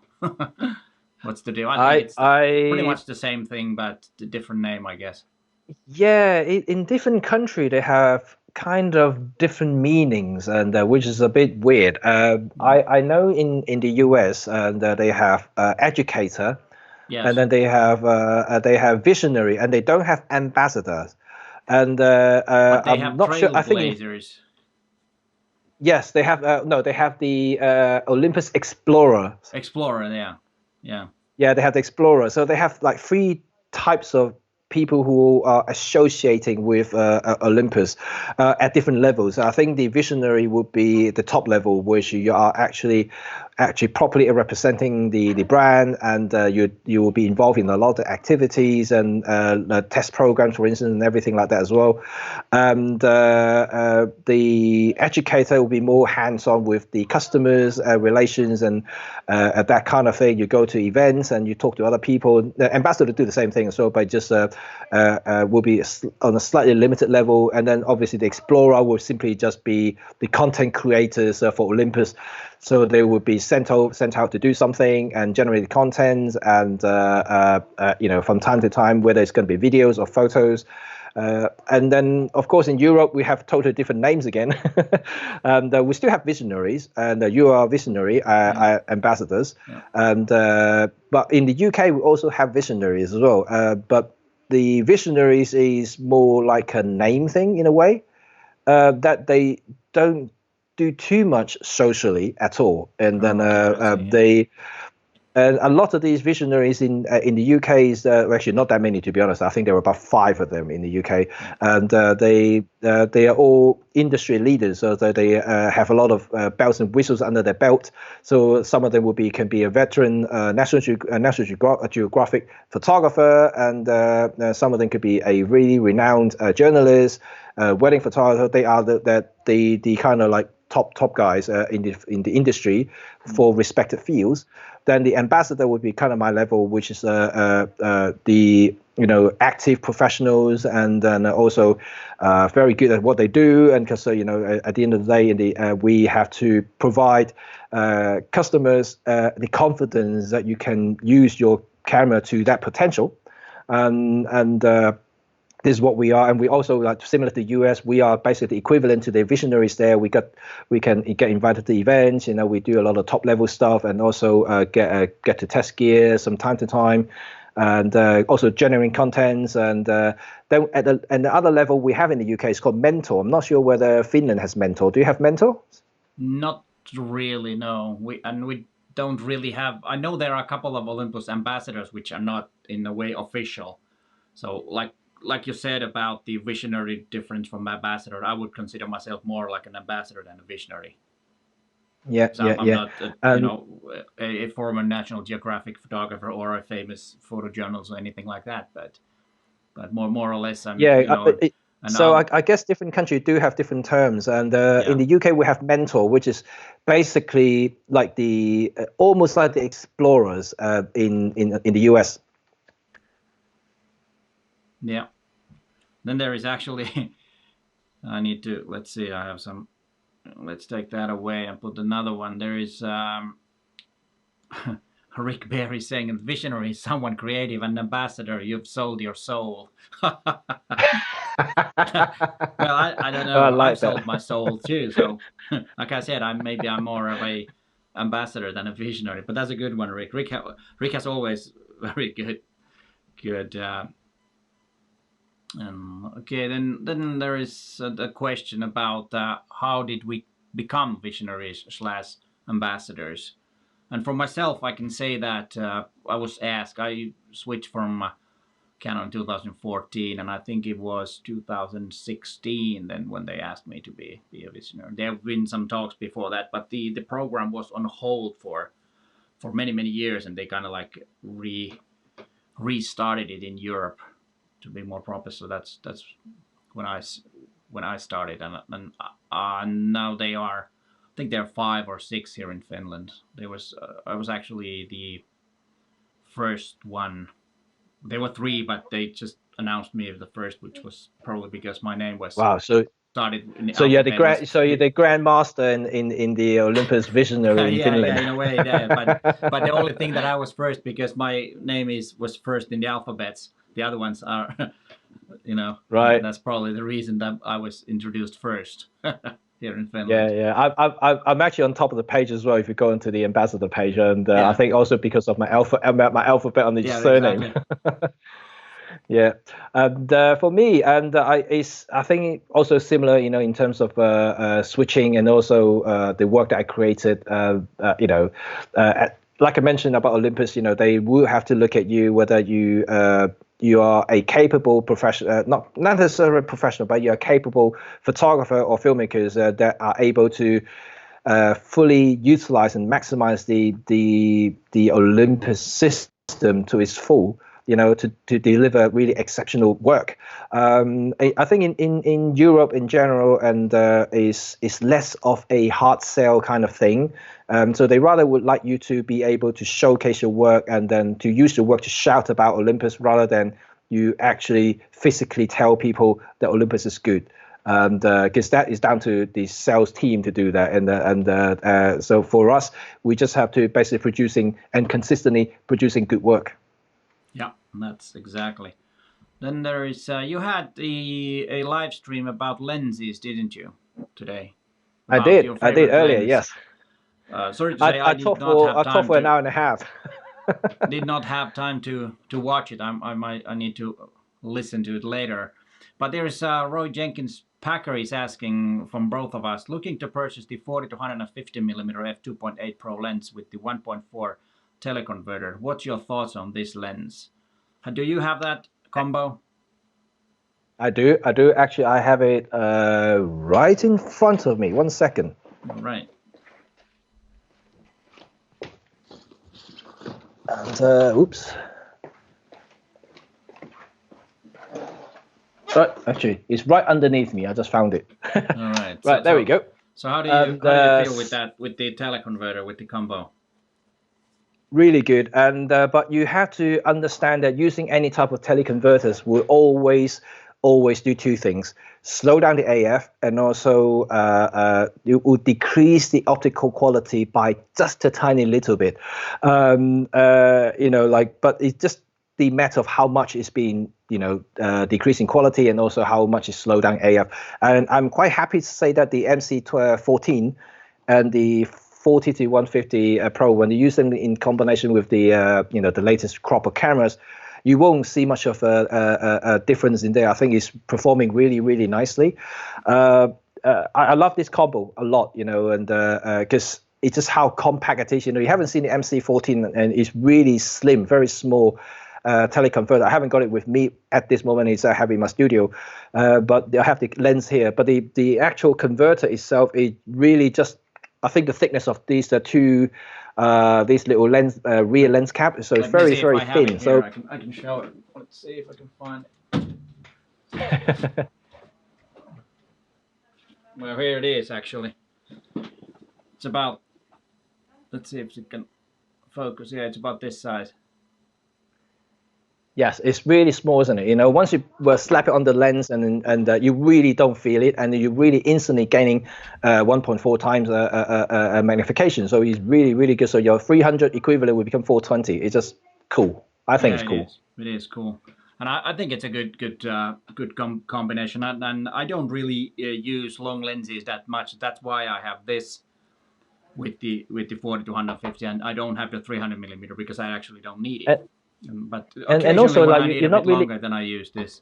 What's the deal? I think it's pretty much the same thing, but a different name, I guess. Yeah, in different countries, they have kind of different meanings, and which is a bit weird. I know in the US, and they have educator, and then they have visionary, and they don't have ambassadors. And but they I'm have not sure. I think blazers. Yes, they have. No, they have the Olympus Explorer. Explorer, yeah. Yeah, they have the Explorer. So they have like 3 types of people who are associating with Olympus at different levels. I think the visionary would be the top level, which you are actually actually properly representing the brand, and you will be involved in a lot of activities and test programs, for instance, and everything like that as well. And the educator will be more hands-on with the customers relations and that kind of thing. You go to events and you talk to other people. The ambassador do the same thing as well, but just will be on a slightly limited level. And then obviously the explorer will simply just be the content creators for Olympus. So they would be sent out to do something and generate content, and from time to time, whether it's going to be videos or photos. And then, of course, in Europe, we have totally different names again. And we still have visionaries, and you are visionary ambassadors. Yeah. And but in the UK, we also have visionaries as well. But the visionaries is more like a name thing in a way, that they don't do too much socially at all. And then and a lot of these visionaries in the UK is actually not that many, to be honest. I think there are about 5 of them in the UK, and they are all industry leaders. So they have a lot of bells and whistles under their belt. So some of them can be a veteran National Geographic photographer, and some of them could be a really renowned journalist, wedding photographer. They are the kind of like top guys in the industry for respective fields. Then the ambassador would be kind of my level, which is the active professionals, and then also very good at what they do. And because at the end of the day, we have to provide customers the confidence that you can use your camera to that potential, and this is what we are. And we also, like, similar to the US, we are basically equivalent to the visionaries there. We can get invited to events. We do a lot of top level stuff, and also get to test gear from time to time, and also generating contents. And then at the other level we have in the UK is called mentor. I'm not sure whether Finland has mentor. Do you have mentor? Not really, no. We don't really have. I know there are a couple of Olympus ambassadors which are not in a way official. So like you said about the visionary difference from ambassador, I would consider myself more like an ambassador than a visionary. Yeah, so I'm not a former National Geographic photographer or a famous photojournalist or anything like that, but more or less I'm. I guess different countries do have different terms, and in the UK we have mentor, which is basically like the almost like the explorers in the US. Yeah. Then there is actually, I need to, let's see, I have some, let's take that away and put another one. There is Rick Berry saying, visionary is someone creative, and ambassador, you've sold your soul. Well, I don't know. I've sold my soul too. So like I said, I'm more of a ambassador than a visionary, but that's a good one, Rick. Rick has always very good. Okay, then there is a question about how did we become visionaries / ambassadors. And for myself, I can say that I was asked. I switched from Canon in 2014, and I think it was 2016 then when they asked me to be a visionary. There have been some talks before that, but the program was on hold for many years, and they kind of like restarted it in Europe to be more proper. So that's when I started, and now they are, I think there are 5 or 6 here in Finland. I was actually the first one. There were 3, but they just announced me as the first, which was probably because my name was started in the you're the grandmaster in the Olympus visionary in Finland. Yeah, in a way, yeah. But the only thing that I was first because my name was first in the alphabets. The other ones are, right. That's probably the reason that I was introduced first here in Finland. Yeah. I'm actually on top of the page as well. If you go into the ambassador page, and I think also because of my alphabet on the surname. Exactly. Yeah, and for me, and I think also similar, in terms of switching, and also the work that I created, like I mentioned about Olympus, they will have to look at you whether you are a capable professional, not necessarily professional, but you're a capable photographer or filmmakers that are able to fully utilize and maximize the Olympus system to its full, to deliver really exceptional work. I think in Europe in general, and is less of a hard sell kind of thing. So they rather would like you to be able to showcase your work and then to use your work to shout about Olympus rather than you actually physically tell people that Olympus is good. And because that is down to the sales team to do that, and so for us, we just have to basically producing and consistently producing good work. Yeah, that's exactly. Then there is you had a live stream about lenses, didn't you, today? I did earlier, lens. Yes. Sorry to say, I did not have time. I talked for an hour and a half. Did not have time to watch it. I need to listen to it later. But there's Roy Jenkins Packer is asking from both of us, looking to purchase the 40 to 150 millimeter f2.8 Pro lens with the 1.4 teleconverter. What's your thoughts on this lens? Do you have that combo? I do. Actually, I have it right in front of me. 1 second. All right. And oops. Right, actually, it's right underneath me. I just found it. All right. Right, there we go. So how do you feel with that, with the teleconverter, with the combo? Really good, and but you have to understand that using any type of teleconverters will always do two things: slow down the AF, and also it will decrease the optical quality by just a tiny little bit. But it's just the matter of how much is being, decreasing quality, and also how much is slow down AF. And I'm quite happy to say that the MC14 and the 40 to 150 Pro, when you use them in combination with the the latest crop of cameras, you won't see much of a difference in there. I think it's performing really, really nicely. I love this combo a lot, and because it's just how compact it is. You haven't seen the MC14, and it's really slim, very small teleconverter. I haven't got it with me at this moment. It's I have in my studio, but I have the lens here. But the actual converter itself, it really just, I think the thickness of these two these little lens rear lens cap, so it's very thin. So I can show it. Let's see if I can find it. Well, here it is actually. It's about, let's see if it can focus. Yeah, it's about this size. Yes, it's really small, isn't it? Once you slap it on the lens, and you really don't feel it, and you really instantly gaining 1.4 times magnification. So it's really, really good. So your 300 equivalent will become 420. It's just cool. I think it's cool. It is cool, and I think it's a good combination. And I don't really use long lenses that much. That's why I have this with the 40 to 150, and I don't have the 300 millimeter because I actually don't need it. But and also, like, you're not really longer than I use this.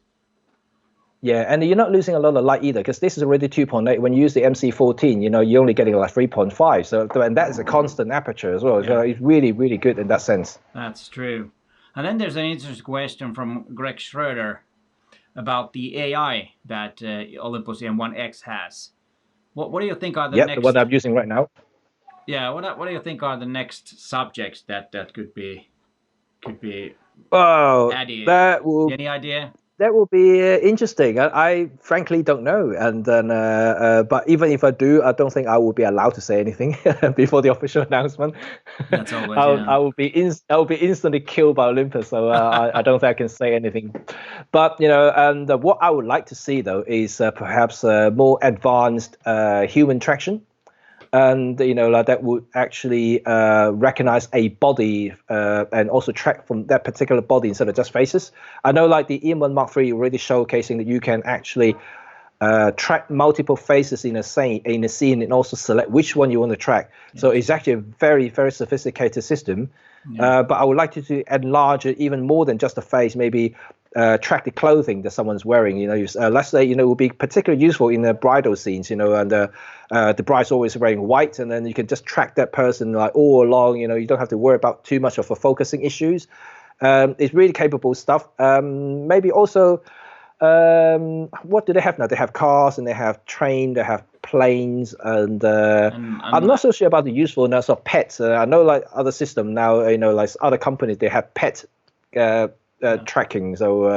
Yeah, and you're not losing a lot of light either, because this is already 2.8. When you use the MC14, you're only getting like 3.5. So, and that is a constant aperture as well. Yeah. So it's really, really good in that sense. That's true. And then there's an interesting question from Greg Schroeder about the AI that Olympus M1X has. What do you think are the next? What I'm using right now. Yeah. What do you think are the next subjects that could be added? Any idea? That will be interesting. I frankly don't know, and then but even if I do, I don't think I will be allowed to say anything before the official announcement. That's always. I will be instantly killed by Olympus, so I don't think I can say anything. But and what I would like to see though is perhaps more advanced human traction. And like that would actually recognize a body and also track from that particular body instead of just faces. I know, like the EM1 Mark III already showcasing that you can actually track multiple faces in a scene and also select which one you want to track. Yes. So it's actually a very, very sophisticated system. Yeah. But I would like to enlarge it even more than just the face. Maybe track the clothing that someone's wearing. Let's say it will be particularly useful in the bridal scenes. And the bride's always wearing white, and then you can just track that person like all along. You don't have to worry about too much of a focusing issues. It's really capable stuff. Maybe also, what do they have now? They have cars, and they have train, they have planes, and I'm not so sure about the usefulness of pets. I know like other system now, like other companies, they have pet tracking. So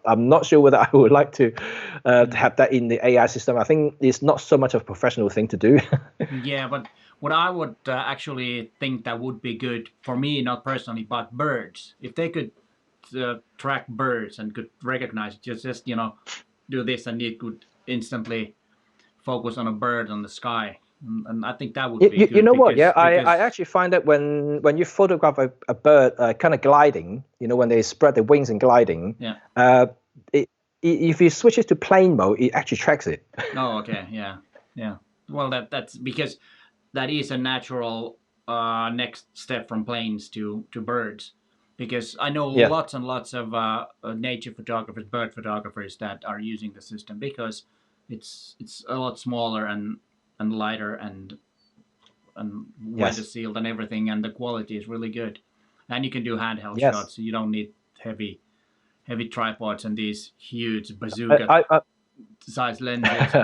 I'm not sure whether I would like to have that in the AI system. I think it's not so much of a professional thing to do. Yeah, but what I would actually think that would be good for me, not personally, but birds. If they could track birds and could recognize just do this, and it could instantly focus on a bird on the sky. And I think that would be good. You know what? Yeah, I actually find that when you photograph a bird kind of gliding, when they spread their wings and gliding, if you switch it to plane mode, it actually tracks it. Oh, okay, yeah. Well, that's because that is a natural next step from planes to birds. Because I know lots and lots of nature photographers, bird photographers that are using the system because it's a lot smaller and lighter and weather sealed and everything, and the quality is really good. And you can do handheld shots, so you don't need heavy tripods and these huge bazooka size lenses.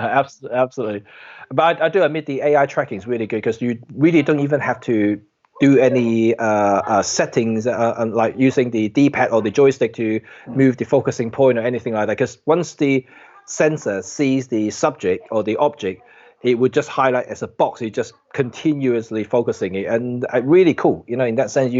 Absolutely. But I do admit the AI tracking is really good because you really don't even have to do any settings like using the D-pad or the joystick to move the focusing point or anything like that. Because once the sensor sees the subject or the object, it would just highlight as a box. It's just continuously focusing it, and really cool. In that sense,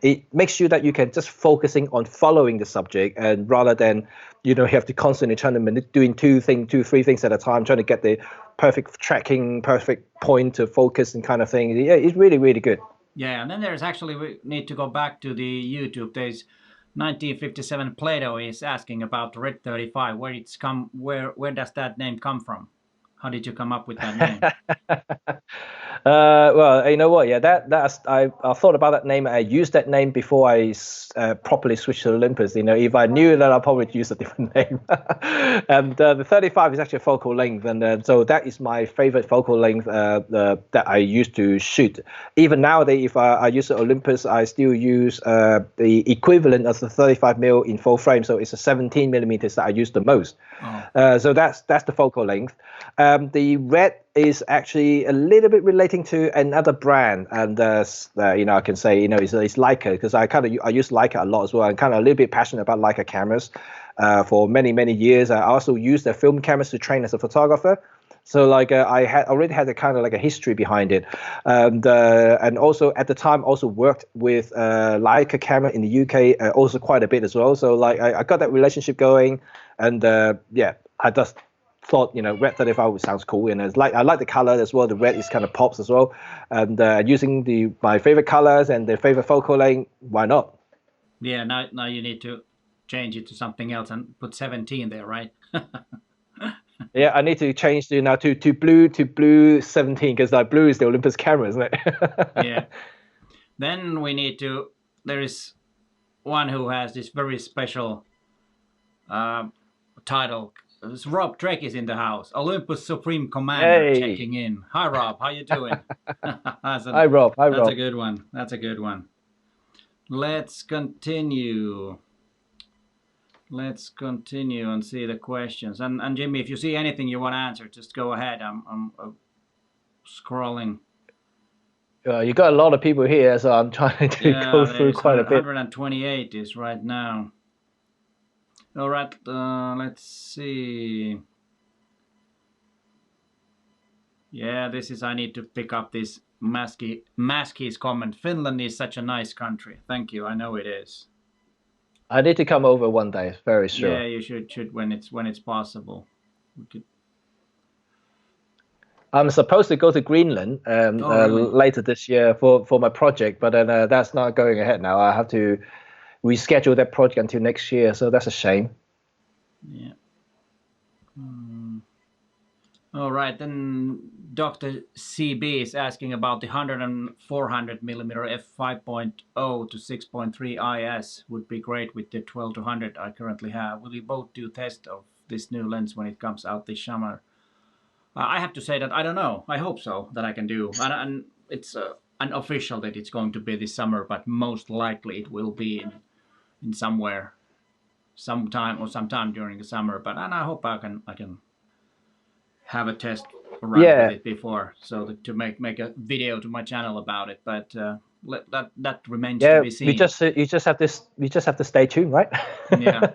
it makes sure that you can just focusing on following the subject, and rather than you have to constantly trying to doing two, three things at a time, trying to get the perfect tracking, perfect point to focus and kind of thing. Yeah, it's really, really good. Yeah, and then there's actually, we need to go back to the YouTube. There's 1957 Plato is asking about the RED35. Where does that name come from? How did you come up with that name? Well, you know what? Yeah, that's I thought about that name. I used that name before I properly switched to Olympus. If I knew that, I'd probably use a different name. And the 35 is actually a focal length, and so that is my favorite focal length that I used to shoot. Even nowadays, if I use the Olympus, I still use the equivalent of the 35mm in full frame. So it's a 17mm that I use the most. Oh. So that's the focal length. The red is actually a little bit relating to another brand, and I can say it's Leica, because I use Leica a lot as well. I'm kind of a little bit passionate about Leica cameras for many years. I also use their film cameras to train as a photographer. So like I already had a kind of like a history behind it, and also at the time also worked with Leica camera in the UK also quite a bit as well. So like I got that relationship going, and I just thought red 35 sounds cool, and I like the color as well. The red is kind of pops as well, and using my favorite colors and the favorite focal length, why not? Yeah, now you need to change it to something else and put 17 there, right? Yeah, I need to change now to blue 17, because like blue is the Olympus camera, isn't it? Yeah. Then there is one who has this very special title. Rob Drake is in the house. Olympus Supreme Commander checking in. Hi Rob, how you doing? Hi Rob. That's a good one. That's a good one. Let's continue. Let's continue and see the questions. And Jimmy, if you see anything you want to answer, just go ahead. I'm scrolling. You got a lot of people here, so I'm trying to go through quite a bit. 128 is right now. All right, let's see. Yeah, I need to pick up this Maski's comment. Finland is such a nice country. Thank you. I know it is. I need to come over one day, very sure. Yeah, you should when it's possible. I'm supposed to go to Greenland really? Later this year for my project, but then that's not going ahead now. I have to reschedule that project until next year, so that's a shame. Yeah. All right, then Dr. CB is asking about the 100 and 400 millimeter f5.0 to 6.3 IS would be great with the 12 to 100 I currently have. Will you both do test of this new lens when it comes out this summer? I have to say that I don't know. I hope so, that I can do. And it's unofficial that it's going to be this summer, but most likely it will be in sometime during the summer. But I hope I can have a test run with it before, so to make a video to my channel about it, but that remains to be seen. You just have to stay tuned, right? Yeah.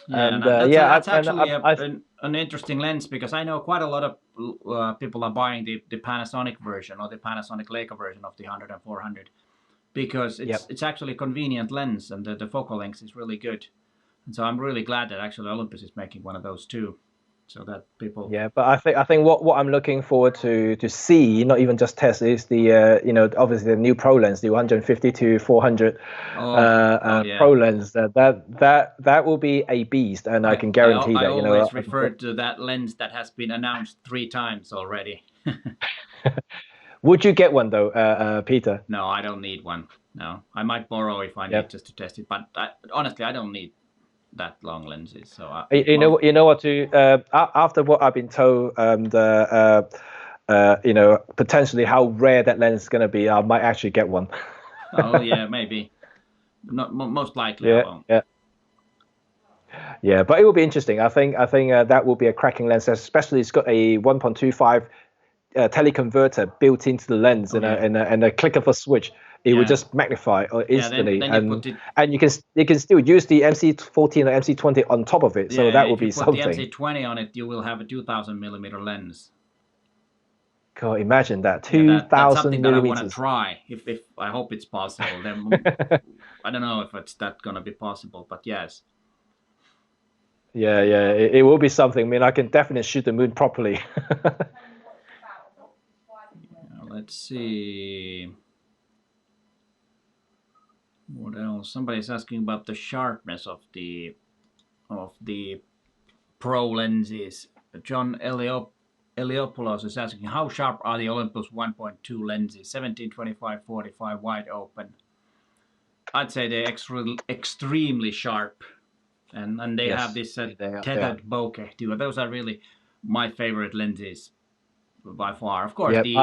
Yeah, and that's actually an interesting lens, because I know quite a lot of people are buying the Panasonic version or the Panasonic Leica version of the 100 and 400, because it's actually a convenient lens, and the focal length is really good. And so I'm really glad that actually Olympus is making one of those too, so that people. Yeah, but I think what I'm looking forward to see, not even just test, is the obviously the new Pro lens, the 150 to 400 Pro lens. That will be a beast, and I can guarantee that. I always refer to that lens that has been announced 3 times already. Would you get one though, Peter? No, I don't need one. No, I might borrow if I need just to test it, but honestly, I don't need that long lenses. So you know what to after what I've been told, potentially how rare that lens is going to be, I might actually get one. Oh yeah, maybe. Not most likely. I won't. Yeah, but it will be interesting. I think that will be a cracking lens, especially it's got a 1.25 teleconverter built into the lens, and a click of a switch. It would just magnify instantly, and you can still use the MC14 or MC20 on top of it. So that would be something. If you put the MC20 on it, you will have a 2,000mm lens. God, imagine that 2,000 that's something that I millimeters. want to try. If I hope it's possible. Then I don't know if it's gonna be possible, but yes. Yeah, it will be something. I mean, I can definitely shoot the moon properly. Let's see. What else? Somebody's asking about the sharpness of the Pro lenses. John Eliopoulos is asking, how sharp are the Olympus 1.2 lenses? 17, 25, 45 wide open. I'd say they're extremely sharp, and they have this tethered bokeh too. Those are really my favorite lenses by far. Of course, the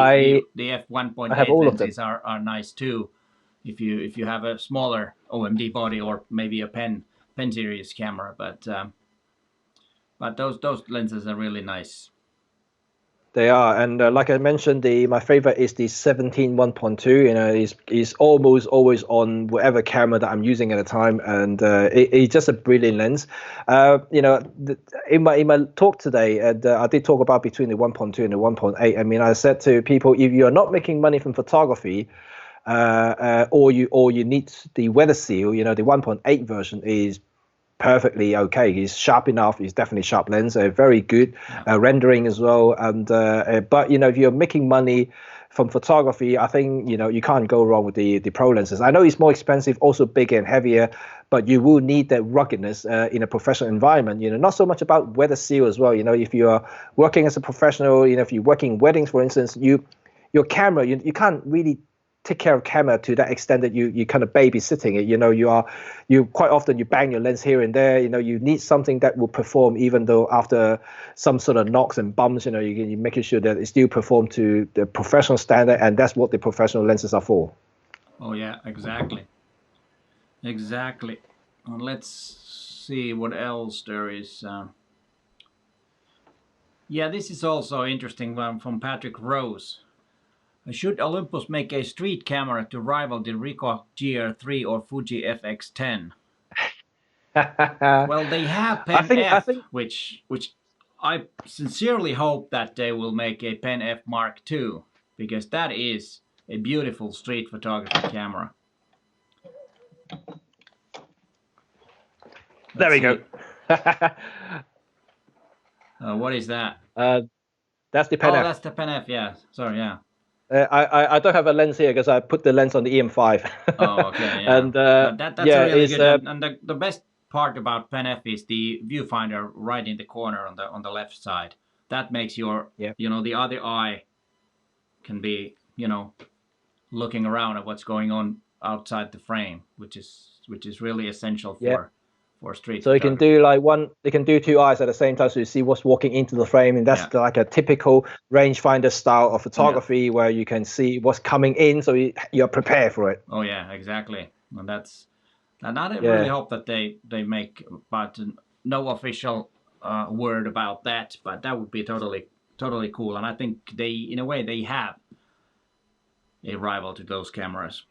f1.8 lenses are nice too. If you have a smaller OMD body or maybe a pen series camera, but those lenses are really nice. They are, and like I mentioned, my favorite is the 17 1.2. You know, is almost always on whatever camera that I'm using at a time, and it's just a brilliant lens. You know, in my talk today, and I did talk about between the 1.2 and the 1.8. I mean, I said to people, if you are not making money from photography, or you need the weather seal, you know, the 1.8 version is perfectly okay. He's sharp enough. He's definitely sharp lens, very good rendering as well. And but you know, if you're making money from photography, I think you can't go wrong with the Pro lenses. I know it's more expensive, also bigger and heavier, but you will need that ruggedness in a professional environment. You know, not so much about weather seal as well. You know, if you are working as a professional, you know, if you're working in weddings, for instance, your camera, you can't really take care of camera to that extent that you kind of babysitting it. You know, you quite often you bang your lens here and there. You know, you need something that will perform even though after some sort of knocks and bumps. You know, you're making sure that it still perform to the professional standard, and that's what the professional lenses are for. Oh yeah, exactly. Well, let's see what else there is. Yeah, this is also interesting one from Patrick Rose. Should Olympus make a street camera to rival the Ricoh GR3 or Fuji FX10? Well, they have Pen F, which I sincerely hope that they will make a Pen F Mark II, because that is a beautiful street photography camera. There we go. What is that? That's the Pen F. Oh, that's the Pen F, yeah. Sorry, yeah. I don't have a lens here because I put the lens on the EM5. Oh, okay, yeah. And that's really good. And the best part about Pen F is the viewfinder right in the corner on the left side. That makes your the other eye can be looking around at what's going on outside the frame, which is really essential for street. So you can do they can do 2 eyes at the same time, so you see what's walking into the frame, and that's like a typical rangefinder style of photography where you can see what's coming in, so you're prepared for it. Oh yeah, exactly. And I really hope that they make, but no official word about that, but that would be totally totally cool. And I think they, in a way, they have a rival to those cameras.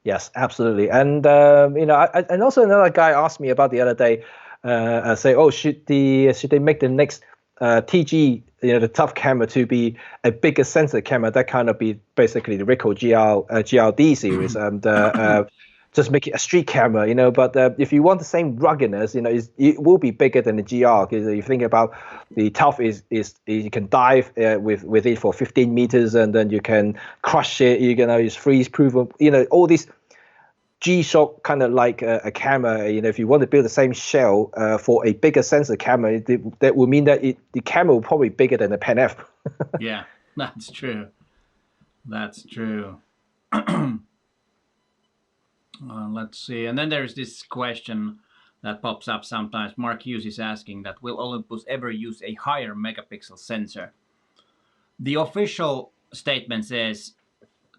Yes, absolutely. And and also another guy asked me about the other day, say, oh, should they make the next TG, the tough camera, to be a bigger sensor camera, that kind of be basically the Ricoh GLD series, and just make it a street camera, But if you want the same ruggedness, it will be bigger than the GR. Because if you think about the tough is you can dive with it for 15 meters, and then you can crush it. You can use freeze proof. All these G-Shock kind of like a camera. If you want to build the same shell for a bigger sensor camera, that will mean that the camera will probably be bigger than the Pen F. Yeah, that's true. That's true. Let's see. And then there's this question that pops up sometimes. Mark Hughes is asking that, will Olympus ever use a higher megapixel sensor? The official statement says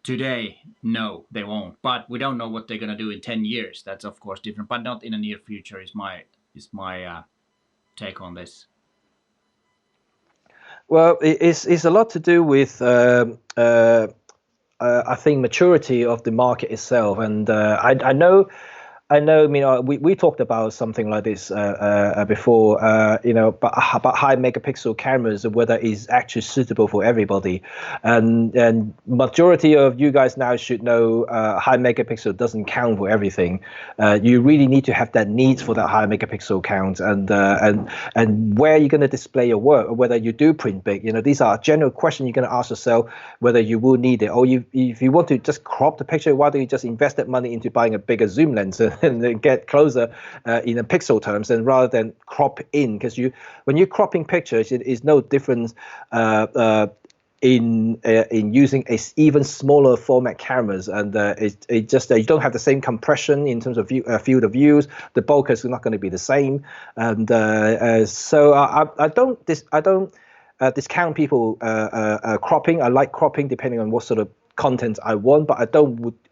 today, no, they won't. But we don't know what they're going to do in 10 years. That's, of course, different. But not in the near future is my take on this. Well, it's a lot to do with I think maturity of the market itself, and I know. We talked about something like this before, about high megapixel cameras and whether it's actually suitable for everybody. And majority of you guys now should know high megapixel doesn't count for everything. You really need to have that need for that high megapixel count, and where you're going to display your work, or whether you do print big. These are general questions you're going to ask yourself, whether you will need it, or if you want to just crop the picture, why don't you just invest that money into buying a bigger zoom lens and then get closer in a pixel terms, and rather than crop in, because when you're cropping pictures, it is no difference in using a even smaller format cameras, and it just you don't have the same compression in terms of field of views. The bokeh is not going to be the same, and so I don't discount people cropping. I like cropping depending on what sort of content I want, but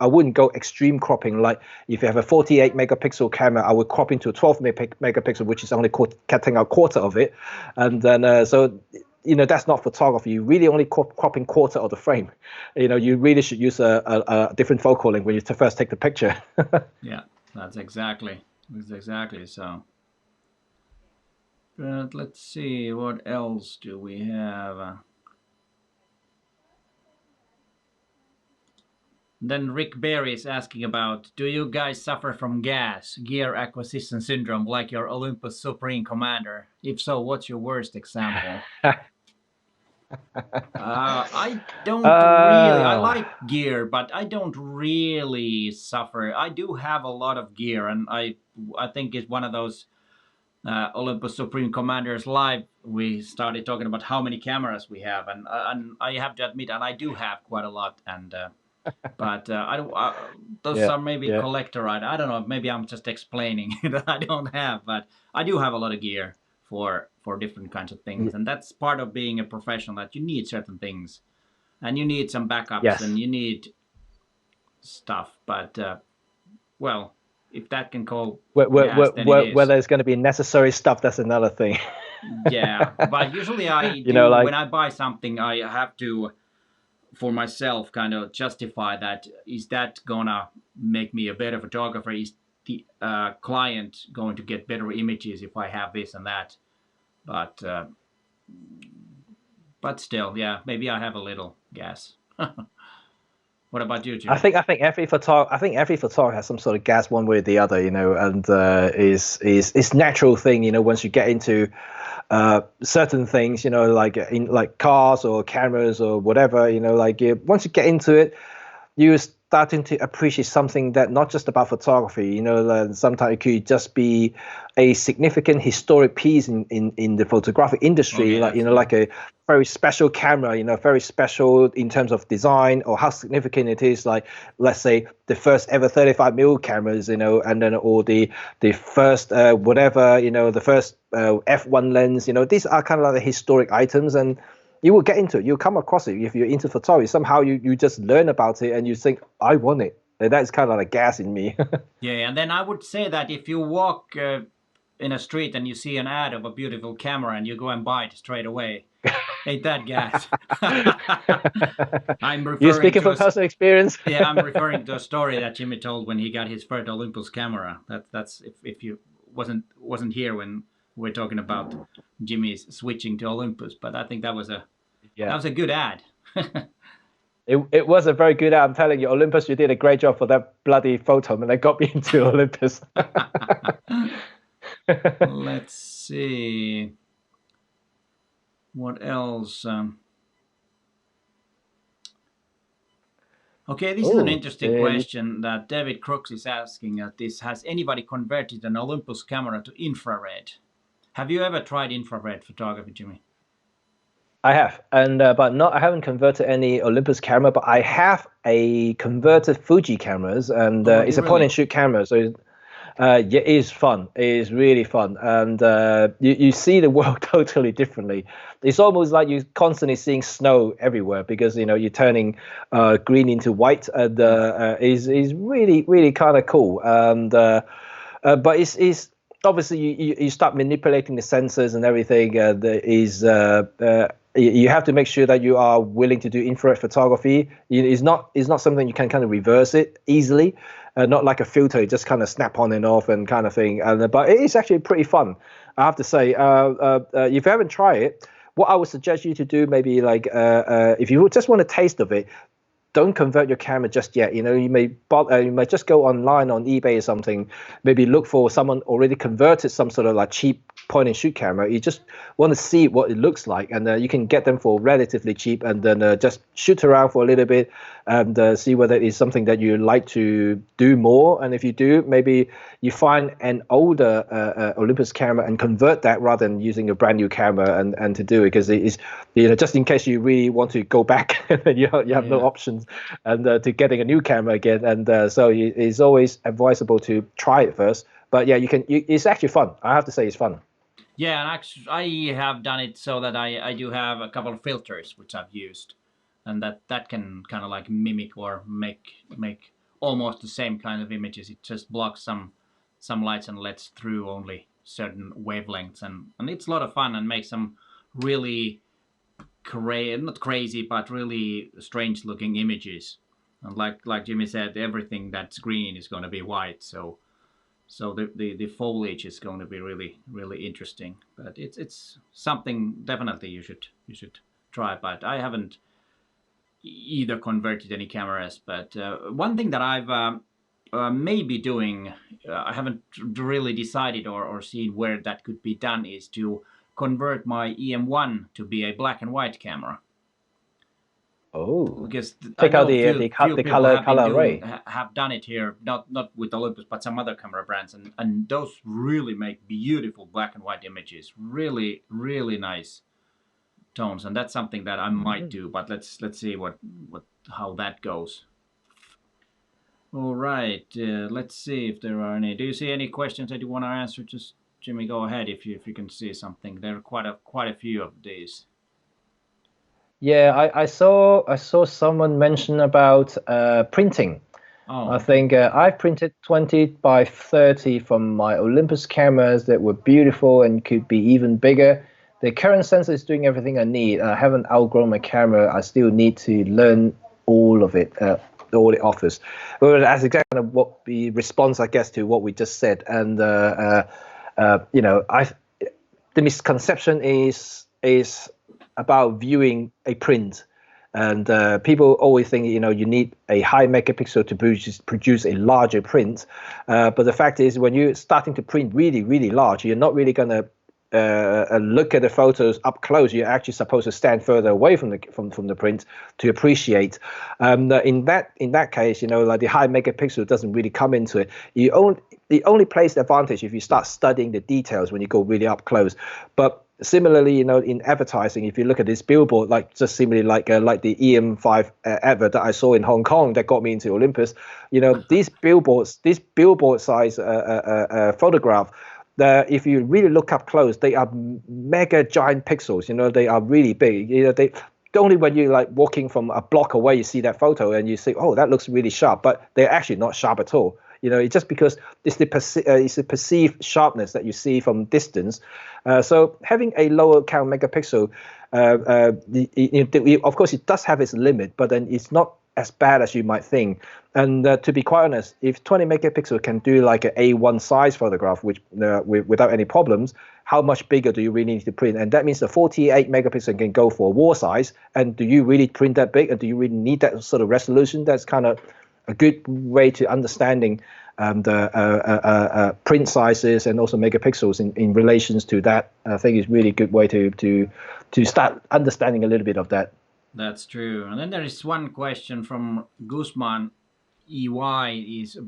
I wouldn't go extreme cropping. Like if you have a 48 megapixel camera, I would crop into a 12 megapixel, which is only cutting a quarter of it, and then so that's not photography. You really only cropping quarter of the frame. You really should use a different focal length when you first take the picture. Yeah, that's exactly so. But let's see, what else do we have? Then Rick Berry is asking about, do you guys suffer from gear acquisition syndrome like your Olympus Supreme Commander? If so, what's your worst example? I don't really. I like gear, but I don't really suffer. I do have a lot of gear, and I think it's one of those Olympus Supreme Commanders live. We started talking about how many cameras we have, and I have to admit, and I do have quite a lot, and. But I don't. Those are maybe collector items. I don't know. Maybe I'm just explaining that I don't have, but I do have a lot of gear for different kinds of things, and that's part of being a professional. That you need certain things, and you need some backups, and you need stuff. But well, if that can go, whether it's going to be necessary stuff, that's another thing. Yeah, but usually I do. When I buy something, I have to, for myself, kind of justify that. Is that gonna make me a better photographer? Is the client going to get better images if I have this and that? But still, yeah, maybe I have a little gas. What about you, Jim? I think every photographer has some sort of gas one way or the other, and is natural thing, once you get into certain things, like cars or cameras or whatever, once you get into it, you're starting to appreciate something that not just about photography, sometimes it could just be a significant historic piece in the photographic industry, like a very special camera, very special in terms of design or how significant it is, like let's say the first ever 35mm cameras, and then or the first whatever, the first f1 lens, these are kind of like the historic items, and you will get into it. You'll come across it if you're into photography. Somehow you just learn about it and you think, I want it. And that's kind of like a gas in me. Yeah, and then I would say that if you walk in a street and you see an ad of a beautiful camera and you go and buy it straight away. Ain't that gas? I'm You're referring speaking to from personal experience. yeah, I'm referring to a story that Jimmy told when he got his first Olympus camera. That's if you wasn't here when we're talking about Jimmy's switching to Olympus, but I think that was a good ad. It was a very good ad. I'm telling you, Olympus, you did a great job for that bloody photo, and they got me into Olympus. Let's see. What else? Okay, this is an interesting question that David Crooks is asking. Has anybody converted an Olympus camera to infrared? Have you ever tried infrared photography, Jimmy? I have, and I haven't converted any Olympus camera, but I have a converted Fuji cameras, and it's a point and shoot camera, so yeah, it is fun. It is really fun, and you see the world totally differently. It's almost like you're constantly seeing snow everywhere because you're turning green into white, and is really kind of cool. And but it's obviously you start manipulating the sensors and everything. You have to make sure that you are willing to do infrared photography. It's not something you can kind of reverse it easily. Not like a filter, you just kind of snap on and off and kind of thing. But it is actually pretty fun, I have to say. If you haven't tried it, what I would suggest you to do, maybe like if you just want a taste of it, don't convert your camera just yet. You might just go online on eBay or something, maybe look for someone already converted some sort of like cheap point and shoot camera. You just want to see what it looks like, and you can get them for relatively cheap, and then just shoot around for a little bit and see whether it's something that you like to do more. And if you do, maybe you find an older Olympus camera and convert that rather than using a brand new camera and to do it, because it is, just in case you really want to go back and you have no options and to getting a new camera again. And so it's always advisable to try it first. But yeah, it's actually fun. I have to say it's fun. Yeah, and actually, I have done it so that I do have a couple of filters which I've used, and that can kind of like mimic or make almost the same kind of images. It just blocks some lights and lets through only certain wavelengths, and it's a lot of fun and makes some really not crazy but really strange looking images. And like Jimmy said, everything that's green is going to be white, so the foliage is going to be really interesting. But it's something definitely you should try. But I haven't either converted any cameras. But one thing that I've maybe doing, I haven't really decided or seen where that could be done, is to convert my EM1 to be a black and white camera. Oh, because take out the color array. Have done it here, not with Olympus, but some other camera brands, and those really make beautiful black and white images, really nice tones, and that's something that I might do. But let's see how that goes. All right, let's see if there are any. Do you see any questions that you want to answer? Just Jimmy, go ahead if you can see something. There are quite a few of these. Yeah, I saw someone mention about printing. Oh. I think I've printed 20 by 30 from my Olympus cameras that were beautiful and could be even bigger. The current sensor is doing everything I need. I haven't outgrown my camera. I still need to learn all of it, all it offers. Well, that's exactly what the response, I guess, to what we just said. And the misconception is about viewing a print, and people always think you need a high megapixel to produce a larger print, but the fact is when you're starting to print really large, you're not really going to look at the photos up close. You're actually supposed to stand further away from the print to appreciate. In that case, like the high megapixel doesn't really come into it. It only plays the advantage if you start studying the details when you go really up close. But similarly, in advertising, if you look at this billboard, like the EM5 advert that I saw in Hong Kong that got me into Olympus, these billboard size photograph, if you really look up close, they are mega giant pixels. They are really big. They only when you're like walking from a block away, you see that photo and you say, oh, that looks really sharp, but they're actually not sharp at all. It's just because it's the perceived sharpness that you see from distance. So having a lower count megapixel, of course, it does have its limit, but then it's not as bad as you might think. And to be quite honest, if 20 megapixel can do like an A1 size photograph, which without any problems, how much bigger do you really need to print? And that means the 48 megapixel can go for wall size. And do you really print that big? And do you really need that sort of resolution? That's kind of a good way to understanding the print sizes and also megapixels in relations to that. I think is really a good way to start understanding a little bit of that. That's true. And then there is one question from Guzman EY is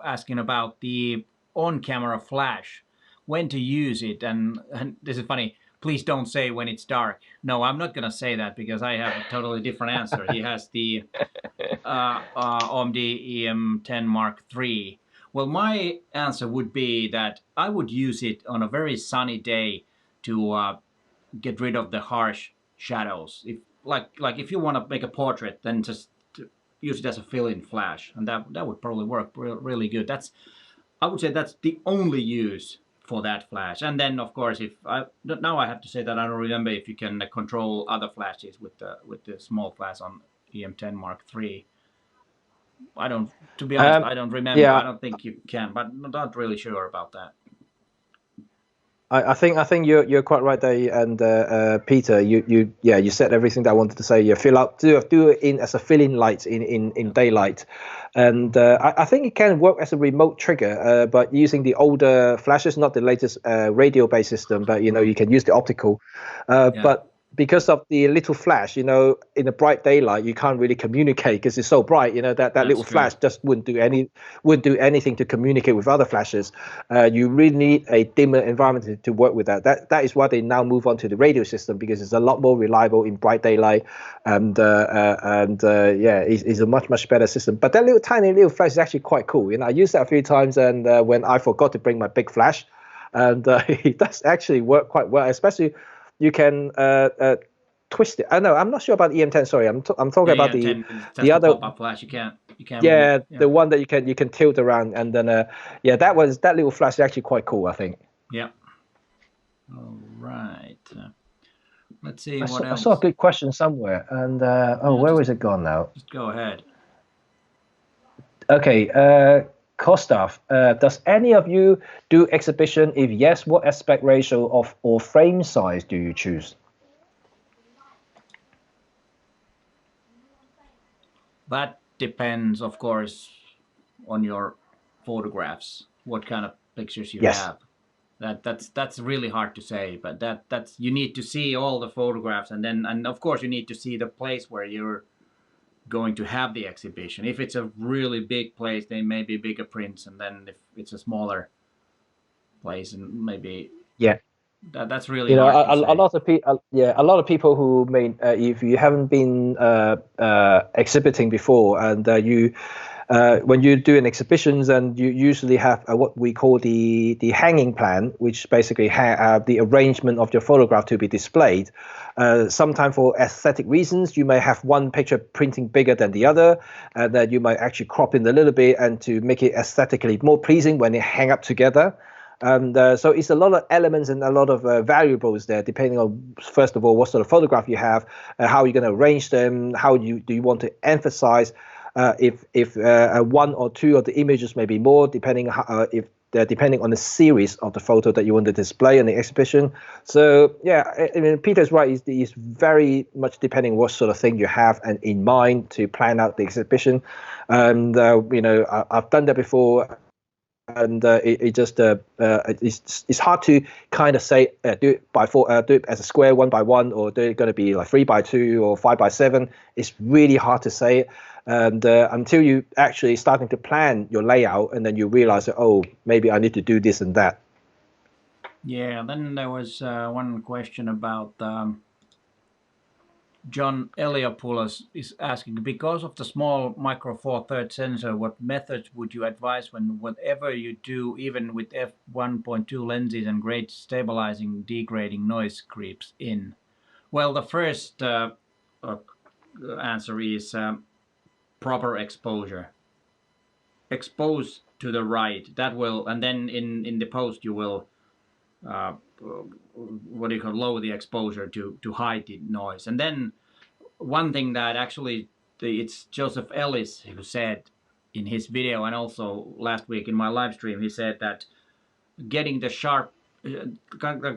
asking about the on-camera flash, when to use it, and this is funny. Please don't say when it's dark. No, I'm not gonna say that because I have a totally different answer. He has the OMD EM10 Mark III. Well, my answer would be that I would use it on a very sunny day to get rid of the harsh shadows. If like if you want to make a portrait, then just use it as a fill-in flash, and that would probably work really good. I would say that's the only use for that flash. And then of course, now I have to say that I don't remember if you can control other flashes with the small flash on EM10 Mark III. To be honest, I don't remember. Yeah. I don't think you can, but I'm not really sure about that. I think you're quite right there, and Peter, you said everything that I wanted to say. You do it in as a fill-in light in daylight, and I think it can work as a remote trigger, but using the older flashes, not the latest radio-based system, but you can use the optical, but because of the little flash, in the bright daylight, you can't really communicate because it's so bright. That little flash just wouldn't do anything to communicate with other flashes. You really need a dimmer environment to work with that. That is why they now move on to the radio system, because it's a lot more reliable in bright daylight, and it's a much better system. But that tiny little flash is actually quite cool. I used that a few times, and when I forgot to bring my big flash, and it does actually work quite well, especially. You can twist it. I know. I'm not sure about EM10. Sorry, I'm talking about the other pop-up flash. You can't. Yeah, the one that you can tilt around, and then that little flash is actually quite cool, I think. Yeah. All right. Let's see what else. I saw a good question somewhere, and where is it gone now? Just go ahead. Okay. Kostov, does any of you do exhibition? If yes, what aspect ratio or frame size do you choose? That depends, of course, on your photographs. What kind of pictures you have. That's really hard to say, but that's you need to see all the photographs, and of course you need to see the place where you're going to have the exhibition. If it's a really big place, then maybe bigger prints, and then if it's a smaller place, and maybe that's really hard to say. A lot of people who may if you haven't been exhibiting before, and when you do an exhibitions, and you usually have what we call the hanging plan, which basically the arrangement of your photograph to be displayed. Sometimes for aesthetic reasons, you may have one picture printing bigger than the other, and then you might actually crop in a little bit and to make it aesthetically more pleasing when they hang up together. And so it's a lot of elements and a lot of variables there, depending on, first of all, what sort of photograph you have, how you're going to arrange them, how do you want to emphasize. If one or two of the images may be more, depending on the series of the photo that you want to display in the exhibition. So I mean, Peter's right. It's very much depending what sort of thing you have and in mind to plan out the exhibition. And I've done that before. And it's hard to kind of say do it as a square 1 by 1, or do it going to be like 3 by 2 or 5 by 7. It's really hard to say it, and until you actually starting to plan your layout, and then you realize that, oh, maybe I need to do this and that. Yeah. Then there was one question about John Eliopoulos is asking, because of the small micro four thirds sensor, what methods would you advise when whatever you do, even with f1.2 lenses and great stabilizing, degrading noise creeps in? Well, the first answer is proper exposure. Expose to the right. That will, and then in the post you will what do you call, lower the exposure to hide the noise. And then one thing that actually it's Joseph Ellis who said in his video, and also last week in my live stream, he said that getting the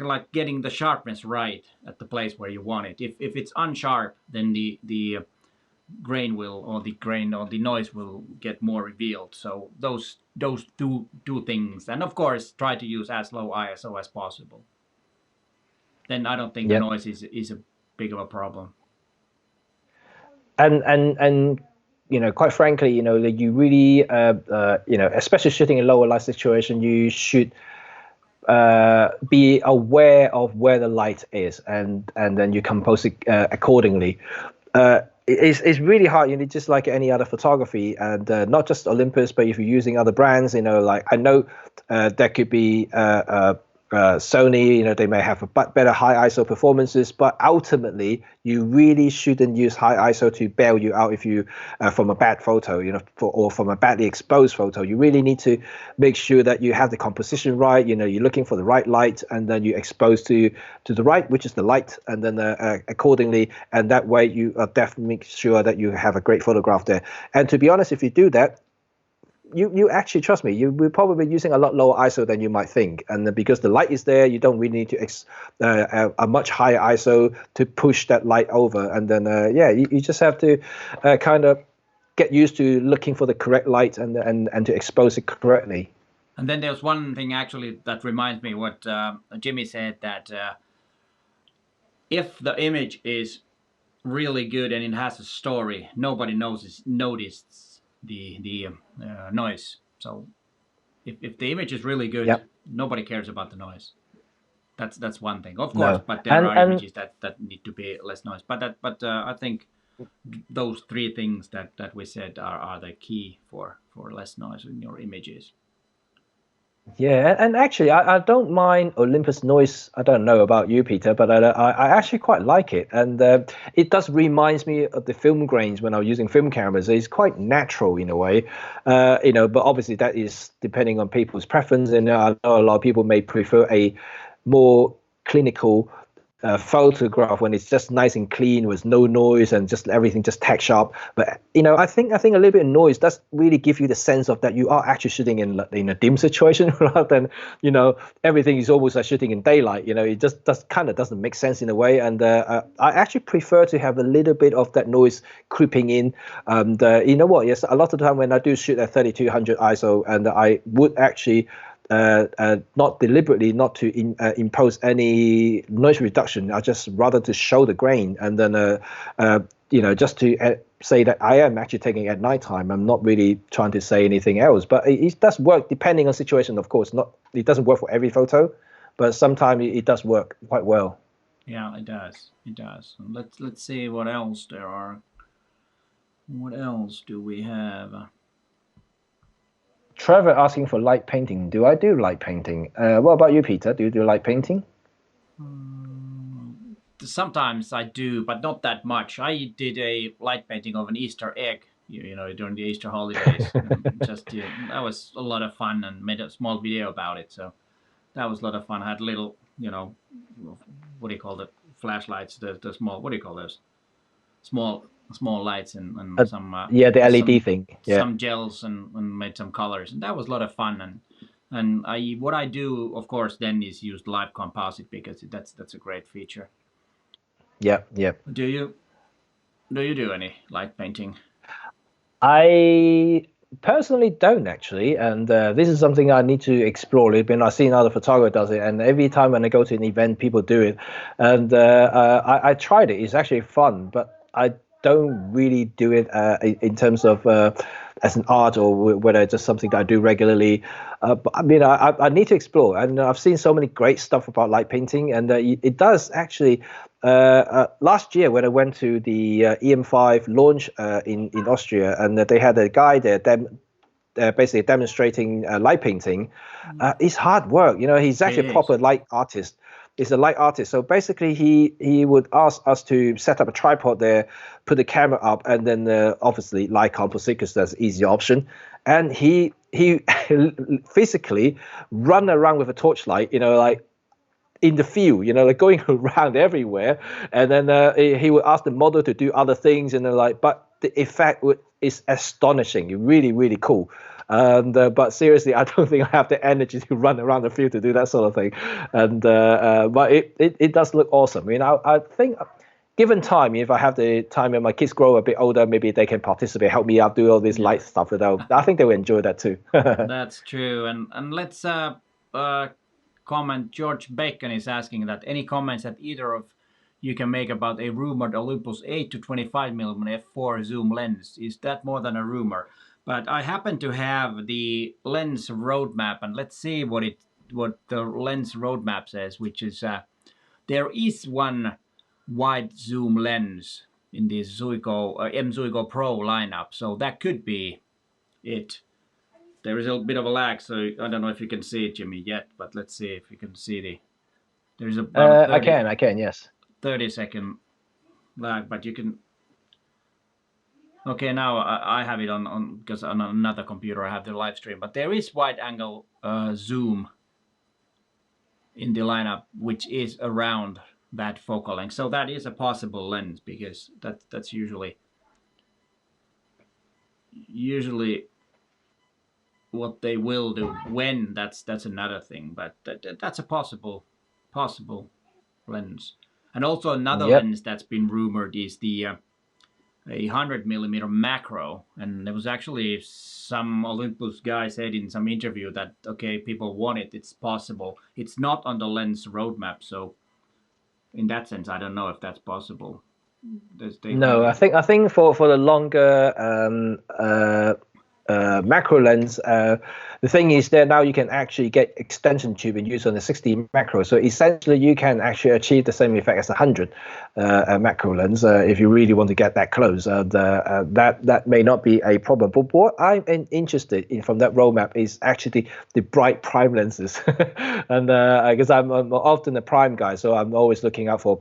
like getting the sharpness right at the place where you want it. If it's unsharp, then the grain will, or the noise will get more revealed. So those two things, and of course try to use as low ISO as possible. Then I don't think the noise is a big of a problem. And you know, quite frankly, you know, that you really you know, especially shooting in lower light situation, you should be aware of where the light is, and then you compose it accordingly. It's really hard, you know, just like any other photography, and not just Olympus, but if you're using other brands, you know, like I know there could be Sony, you know, they may have a better high ISO performances, but ultimately you really shouldn't use high ISO to bail you out if you from a bad photo, you know, or from a badly exposed photo. You really need to make sure that you have the composition right. You know, you're looking for the right light, and then you expose to the right, which is the light, and then accordingly, and that way you are definitely make sure that you have a great photograph there. And to be honest, if you do that, you actually, trust me, you will probably be using a lot lower ISO than you might think, and because the light is there, you don't really need to a much higher ISO to push that light over, and then yeah, you just have to kind of get used to looking for the correct light and to expose it correctly. And then there's one thing actually that reminds me what Jimmy said, that if the image is really good and it has a story, nobody noticed the noise. So if the image is really good, nobody cares about the noise. That's one thing, of course. No. But there are images that need to be less noise. But I think those three things that we said are the key for less noise in your images. Yeah, and actually, I don't mind Olympus noise. I don't know about you, Peter, but I actually quite like it, and it does reminds me of the film grains when I was using film cameras. It's quite natural in a way, you know. But obviously, that is depending on people's preference, and I know a lot of people may prefer a more clinical photograph when it's just nice and clean with no noise and just everything just tack sharp. But you know, I think a little bit of noise does really give you the sense of that you are actually shooting in a dim situation rather than, you know, everything is almost like shooting in daylight. You know, it just kind of doesn't make sense in a way. And I actually prefer to have a little bit of that noise creeping in. And you know what? Yes, a lot of the time when I do shoot at 3200 ISO, and I would actually not deliberately not to impose any noise reduction. I just rather to show the grain, and then you know, just to say that I am actually taking it at nighttime. I'm not really trying to say anything else, but it does work depending on situation. Of course, it doesn't work for every photo, but sometimes it does work quite well. Yeah, it does. It does. Let's see what else there are. What else do we have? Trevor asking for light painting. Do I do light painting? What about you, Peter? Do you do light painting? Sometimes I do, but not that much. I did a light painting of an Easter egg, you know, during the Easter holidays. That was a lot of fun, and made a small video about it. So that was a lot of fun. I had little, you know, what do you call the flashlights? The small, what do you call those? Small lights and some the LED thing, some gels and made some colors, and that was a lot of fun. And what I do, of course, then is use live composite, because that's a great feature. Yeah. Do you do any light painting? I personally don't actually, and this is something I need to explore a little bit. I've seen other photographers does it, and every time when I go to an event, people do it, and I tried it. It's actually fun, but I don't really do it in terms of as an art, or whether it's just something that I do regularly. But I mean, I need to explore, and I've seen so many great stuff about light painting, and it does actually. Last year when I went to the EM5 launch in Austria, and they had a guy there basically demonstrating light painting. It's hard work, you know. He's actually a proper light artist. He's a light artist. So basically he would ask us to set up a tripod there, put the camera up, and then obviously light composite, because that's the easy option. And he he physically run around with a torchlight, like in the field, like going around everywhere, and then he would ask the model to do other things, and but the effect is astonishing, really, really cool. And but seriously, I don't think I have the energy to run around the field to do that sort of thing. And but it does look awesome. I think, given time, if I have the time and my kids grow a bit older, maybe they can participate, help me out, do all this light stuff. I think they will enjoy that too. That's true. And let's comment. George Bacon is asking that any comments that either of you can make about a rumored Olympus 8 to 25mm f4 zoom lens. Is that more than a rumor? But I happen to have the lens roadmap, and let's see what the lens roadmap says, which is there is one wide zoom lens in this M.Zuiko Pro lineup, so that could be it. There is a bit of a lag, so I don't know if you can see it, Jimmy, yet, but let's see if you can see there's about 30, I can, yes. 30-second lag, but you can. Okay, now I have it on because on another computer I have the live stream, but there is wide angle zoom in the lineup, which is around that focal length. So that is a possible lens, because that's usually what they will do. When, that's another thing, but that's a possible lens. And also another lens that's been rumored is the 100mm macro, and there was actually some Olympus guy said in some interview that okay, people want it, it's possible. It's not on the lens roadmap, so in that sense I don't know if that's possible. No, I think for the longer macro lens, the thing is that now you can actually get extension tube and use on the 60 macro. So essentially, you can actually achieve the same effect as the 100 macro lens if you really want to get that close. That may not be a problem. But what I'm interested in from that roadmap is actually the bright prime lenses, and because I'm often a prime guy, so I'm always looking out for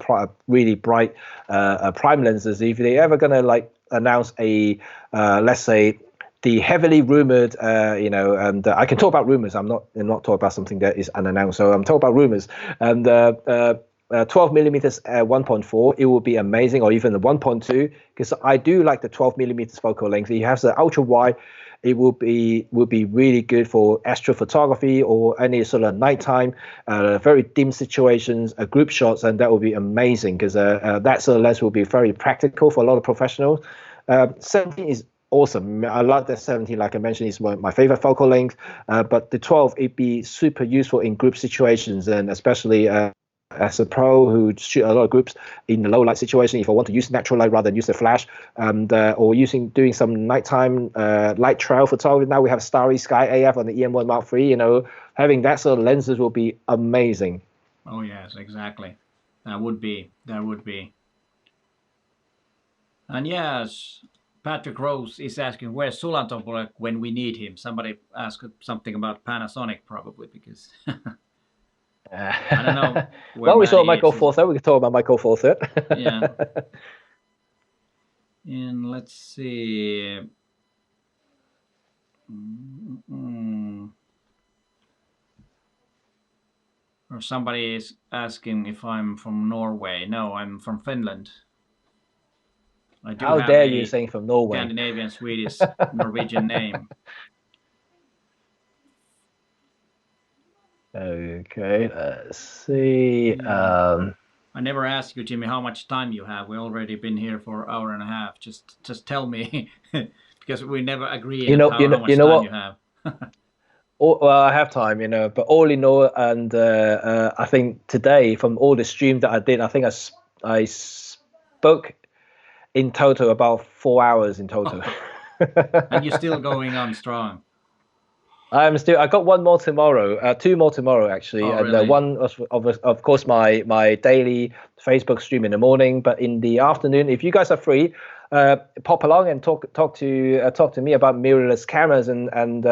really bright prime lenses. If they're ever gonna announce a let's say the heavily rumored, and I can talk about rumors. I'm not talking about something that is unannounced. So I'm talking about rumors. And 12mm 1.4, it will be amazing, or even the 1.2, because I do like the 12mm focal length. It has the ultra wide. It will be really good for astrophotography or any sort of nighttime, very dim situations, group shots, and that will be amazing, because that sort of lens will be very practical for a lot of professionals. 17 is awesome. I like that 17, like I mentioned, is my favorite focal length. But the 12, it'd be super useful in group situations, and especially as a pro who shoot a lot of groups in the low light situation. If I want to use natural light rather than use the flash, and or doing some nighttime light trail photography. Now we have Starry Sky AF on the EM1 Mark III. Having that sort of lenses will be amazing. Oh yes, exactly. That would be. And yes, Patrick Rose is asking, where's Sulanto when we need him? Somebody asked something about Panasonic, probably, because I don't know. Well, we saw Michael Fourthert. We could talk about Michael Fourthert. Yeah. And let's see. Or somebody is asking if I'm from Norway. No, I'm from Finland. How dare you saying from Norway? Scandinavian, Swedish, Norwegian name. Okay, let's see. Yeah. I never asked you, Jimmy, how much time you have. We've already been here for an hour and a half. Just tell me, because we never agree on how much time you have. Well, I have time, but all in all, and I think today, from all the stream that I did, I think I spoke in total about 4 hours in total. And you're still going on strong. I got one more tomorrow, 2 more tomorrow actually, and really? One of course my daily Facebook stream in the morning, but in the afternoon, if you guys are free, pop along and talk to me about mirrorless cameras, and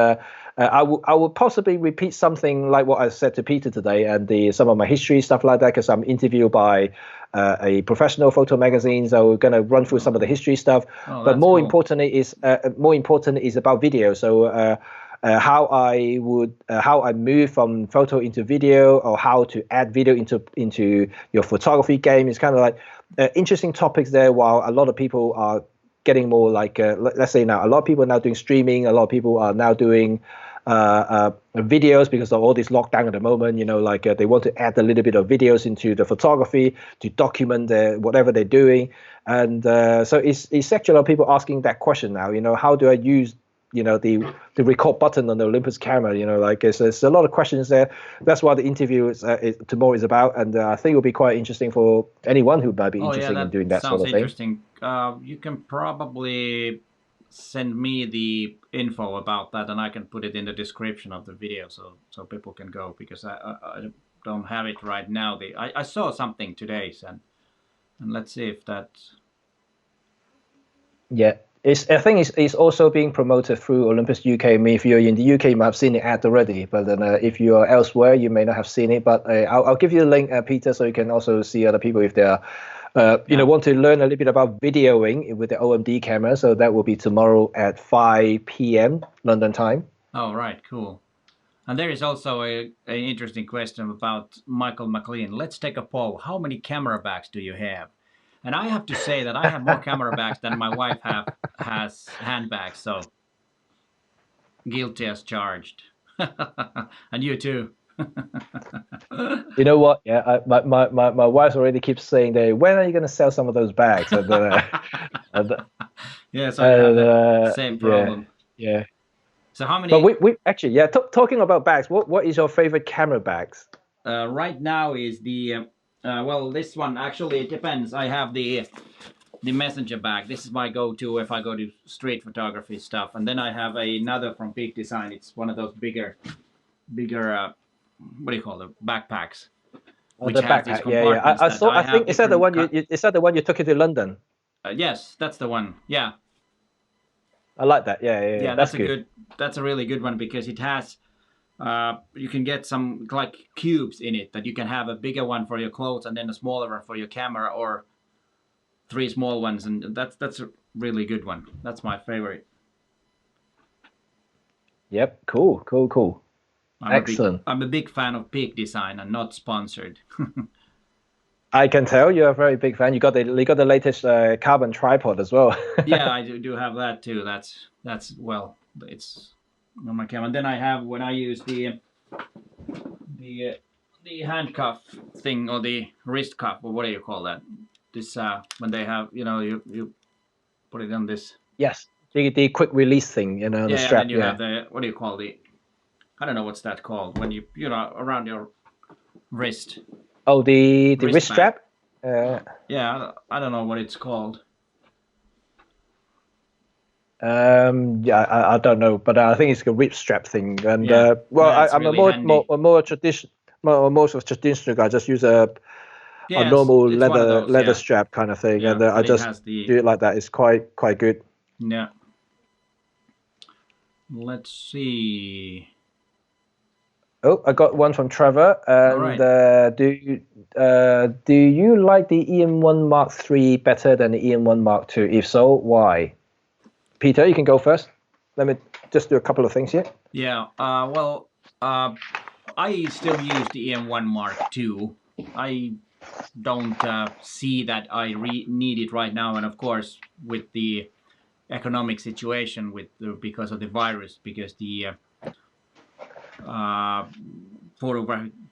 I will possibly repeat something like what I said to Peter today, and some of my history stuff like that, because I'm interviewed by a professional photo magazine, so we're going to run through some of the history stuff. But more importantly is about video. So how I move from photo into video, or how to add video into your photography game. It's kind of like interesting topics there. While a lot of people are getting more like, let's say now, a lot of people are now doing streaming. A lot of people are now doing videos because of all this lockdown at the moment. Like they want to add a little bit of videos into the photography to document whatever they're doing. And so it's actually a lot of people asking that question now. How do I use the record button on the Olympus camera? Like there's a lot of questions there. That's what the interview tomorrow is about, and I think it'll be quite interesting for anyone who might be interested in doing that sort of thing. Interesting. You can probably send me the info about that, and I can put it in the description of the video, so people can go, because I don't have it right now. I saw something today, and let's see if that. Yeah. I think it's also being promoted through Olympus UK. I mean, if you're in the UK, you might have seen the ad already, but then if you are elsewhere, you may not have seen it. But I'll give you the link, Peter, so you can also see other people if they are, want to learn a little bit about videoing with the OMD camera. So that will be tomorrow at 5 p.m. London time. Oh, right, cool. And there is also an interesting question about Michael McLean. Let's take a poll. How many camera bags do you have? And I have to say that I have more camera bags than my wife has handbags, so guilty as charged. And you too. You know what? Yeah, my wife already keeps saying that, when are you going to sell some of those bags? And, yeah, so I have the same problem. Yeah. So how many? But we actually, yeah. Talking about bags, what is your favorite camera bags? Right now is the. Well, this one, actually, it depends. I have the messenger bag. This is my go-to if I go to street photography stuff. And then I have another from Peak Design. It's one of those bigger, what do you call it, backpacks. Oh, the backpack, yeah. I saw. I think is that the one you took it to London? Yes, that's the one. Yeah. I like that. Yeah. That's good. That's a really good one, because it has. You can get some like cubes in it, that you can have a bigger one for your clothes and then a smaller one for your camera, or 3 small ones, and that's a really good one. That's my favorite. Yep, cool. Excellent. I'm a big fan of Peak Design, and not sponsored. I can tell you're a very big fan. You got the latest carbon tripod as well. Yeah, I do have that too. That's well, it's on my camera. And then I have, when I use the handcuff thing, or the wrist cuff, or what do you call that? This when they have, you put it on this. Yes, the quick release thing, the strap. And then you have the, what do you call I don't know what's that called, when you around your wrist. Oh, the wrist strap. Yeah, I don't know what it's called. Yeah, I don't know, but I think it's a rip strap thing. And I'm really a more traditional, most of traditional guy. Just use a normal leather strap kind of thing, and I just do it like that. It's quite good. Yeah. Let's see. Oh, I got one from Trevor. And right. Do you like the EM1 Mark III better than the EM1 Mark II? If so, why? Peter, you can go first. Let me just do a couple of things here. Yeah. I still use the EM1 Mark II. I don't see that I need it right now, and of course, with the economic situation, because of the virus, because the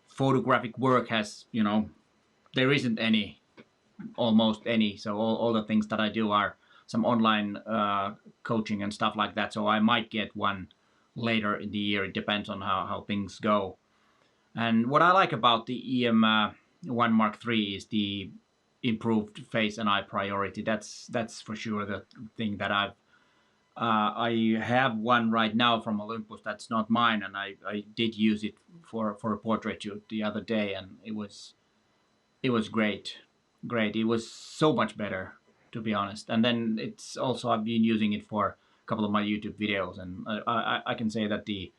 photographic work has, there isn't almost any. So all the things that I do are some online coaching and stuff like that. So I might get one later in the year. It depends on how things go. And what I like about the EM1 Mark III is the improved face and eye priority. That's for sure the thing that I have one right now from Olympus that's not mine, and I did use it for a portrait shoot the other day, and it was great. It was so much better, to be honest. And then it's also, I've been using it for a couple of my YouTube videos, and I can say that the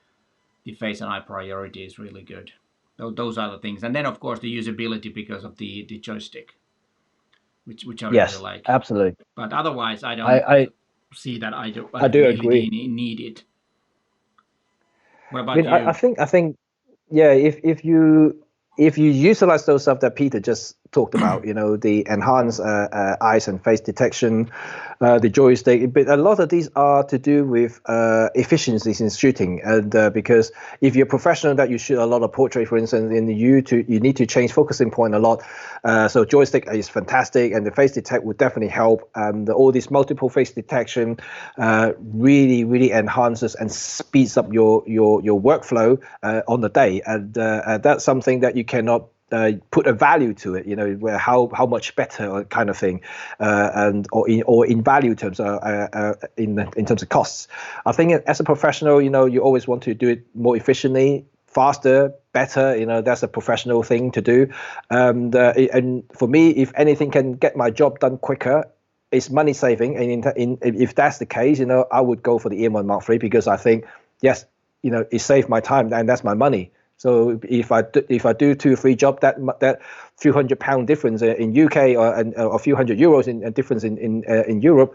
face and eye priority is really good. Those are the things. And then of course the usability, because of the joystick, which I really like. Yes, absolutely. But otherwise I don't see that I do really agree. need it. What I about mean, you? I think, yeah, if you utilize those stuff that Peter just talked about, the enhanced eyes and face detection, the joystick, but a lot of these are to do with efficiencies in shooting, and because if you're a professional that you shoot a lot of portrait, for instance, you need to change focusing point a lot. So joystick is fantastic, and the face detect would definitely help. And all this multiple face detection really enhances and speeds up your workflow on the day, and that's something that you cannot put a value to it, where how much better kind of thing, and or in value terms, in terms of costs. I think as a professional, you always want to do it more efficiently, faster, better. That's a professional thing to do. And for me, if anything can get my job done quicker, it's money saving. And if that's the case, I would go for the EM1 Mark III, because I think, yes, it saved my time and that's my money. So if I do 2 or 3 jobs, that few £100 difference in UK, or a few €100 in difference in Europe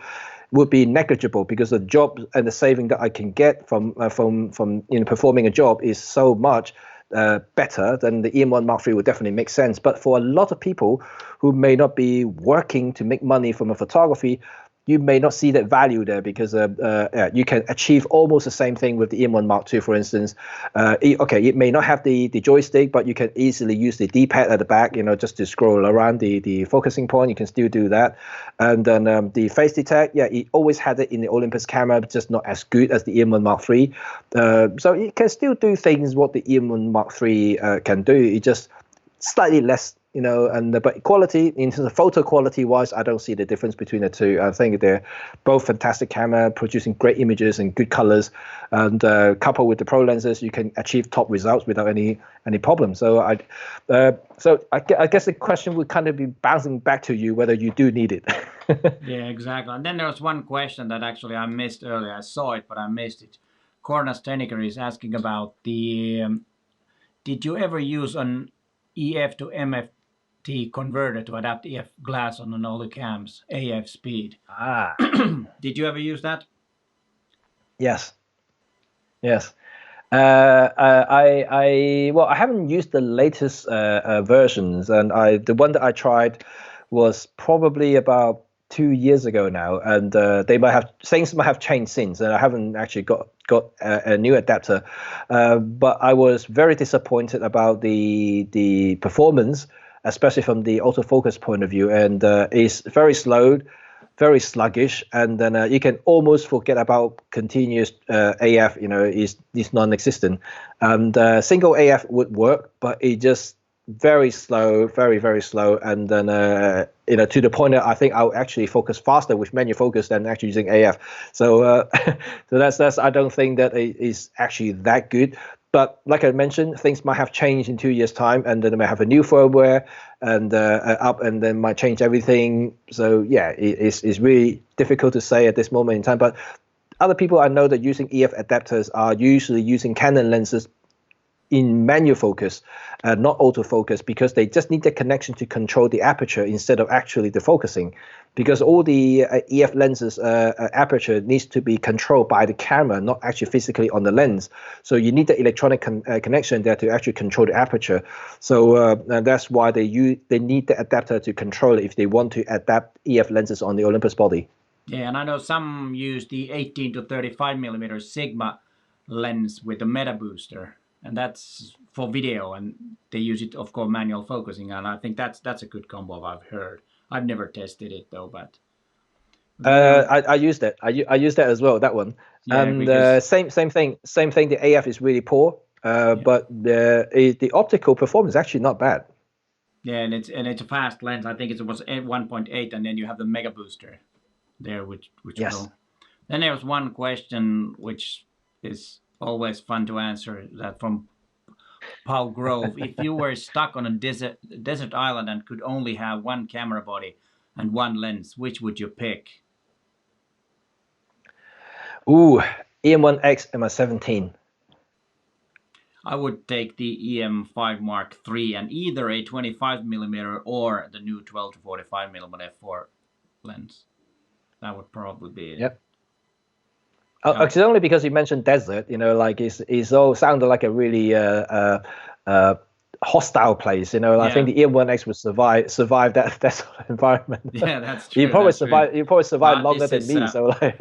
would be negligible, because the job and the saving that I can get from performing a job is so much better. Then the EM1 Mark III would definitely make sense. But for a lot of people who may not be working to make money from a photography, you may not see that value there, because you can achieve almost the same thing with the EM1 Mark II, for instance. It may not have the joystick, but you can easily use the D-pad at the back, just to scroll around the focusing point. You can still do that. And then the face detect, it always had it in the Olympus camera, but just not as good as the EM1 Mark III. So it can still do things what the EM1 Mark III can do. It just slightly less, but quality, in terms of photo quality wise, I don't see the difference between the two. I think they're both fantastic camera, producing great images and good colors, and coupled with the pro lenses, you can achieve top results without any problem. So I guess the question would kind of be bouncing back to you whether you do need it. Yeah, exactly. And then there was one question that actually I missed earlier. I saw it, but I missed it. Cornas Teneker is asking about did you ever use an EF to MFT converter to adapt EF glass on an Olycam's AF speed? Ah, Did you ever use that? yes. I haven't used the latest versions, and the one that I tried was probably about 2 years ago now, and things might have changed since, and I haven't actually got a new adapter. But I was very disappointed about the performance, especially from the autofocus point of view, and it's very slow, very sluggish, and then you can almost forget about continuous AF. Is non-existent. And single AF would work, but it just very slow, very slow, and then to the point that I think I'll actually focus faster with manual focus than actually using AF. So so that's I don't think that it is actually that good. But like I mentioned, things might have changed in 2 years' time, and then they might have a new firmware and up, and then might change everything. So yeah, it's really difficult to say at this moment in time. But other people I know that using EF adapters are usually using Canon lenses in manual focus, not autofocus, because they just need the connection to control the aperture instead of actually the focusing, because all the EF lenses aperture needs to be controlled by the camera, not actually physically on the lens. So you need the electronic connection there to actually control the aperture. So that's why they need the adapter to control it if they want to adapt EF lenses on the Olympus body. Yeah, and I know some use the 18 to 35 millimeter Sigma lens with the meta booster, and that's for video, and they use it, of course, manual focusing, and I think that's a good combo. I've heard. I've never tested it though, but I use that. I use that as well. That one. yeah, And because same thing. Same thing. The AF is really poor, yeah, but the optical performance is actually not bad. yeah, and it's a fast lens. I think it was 1.8, and then you have the mega booster there, which Yes. will. Then there was one question which is always fun to answer, that from Paul Grove. If you were stuck on a desert island and could only have one camera body and one lens, which would you pick? Ooh, EM1X MI17. I would take the EM5 Mark III and either a 25 millimeter or the new 12 to 45 millimeter f4 lens. That would probably be it. Yep. It's only because you mentioned desert. Like it's all sounded like a really hostile place. I think the EM1X would survive that sort of environment. Yeah, that's true. You probably survive longer than me. So like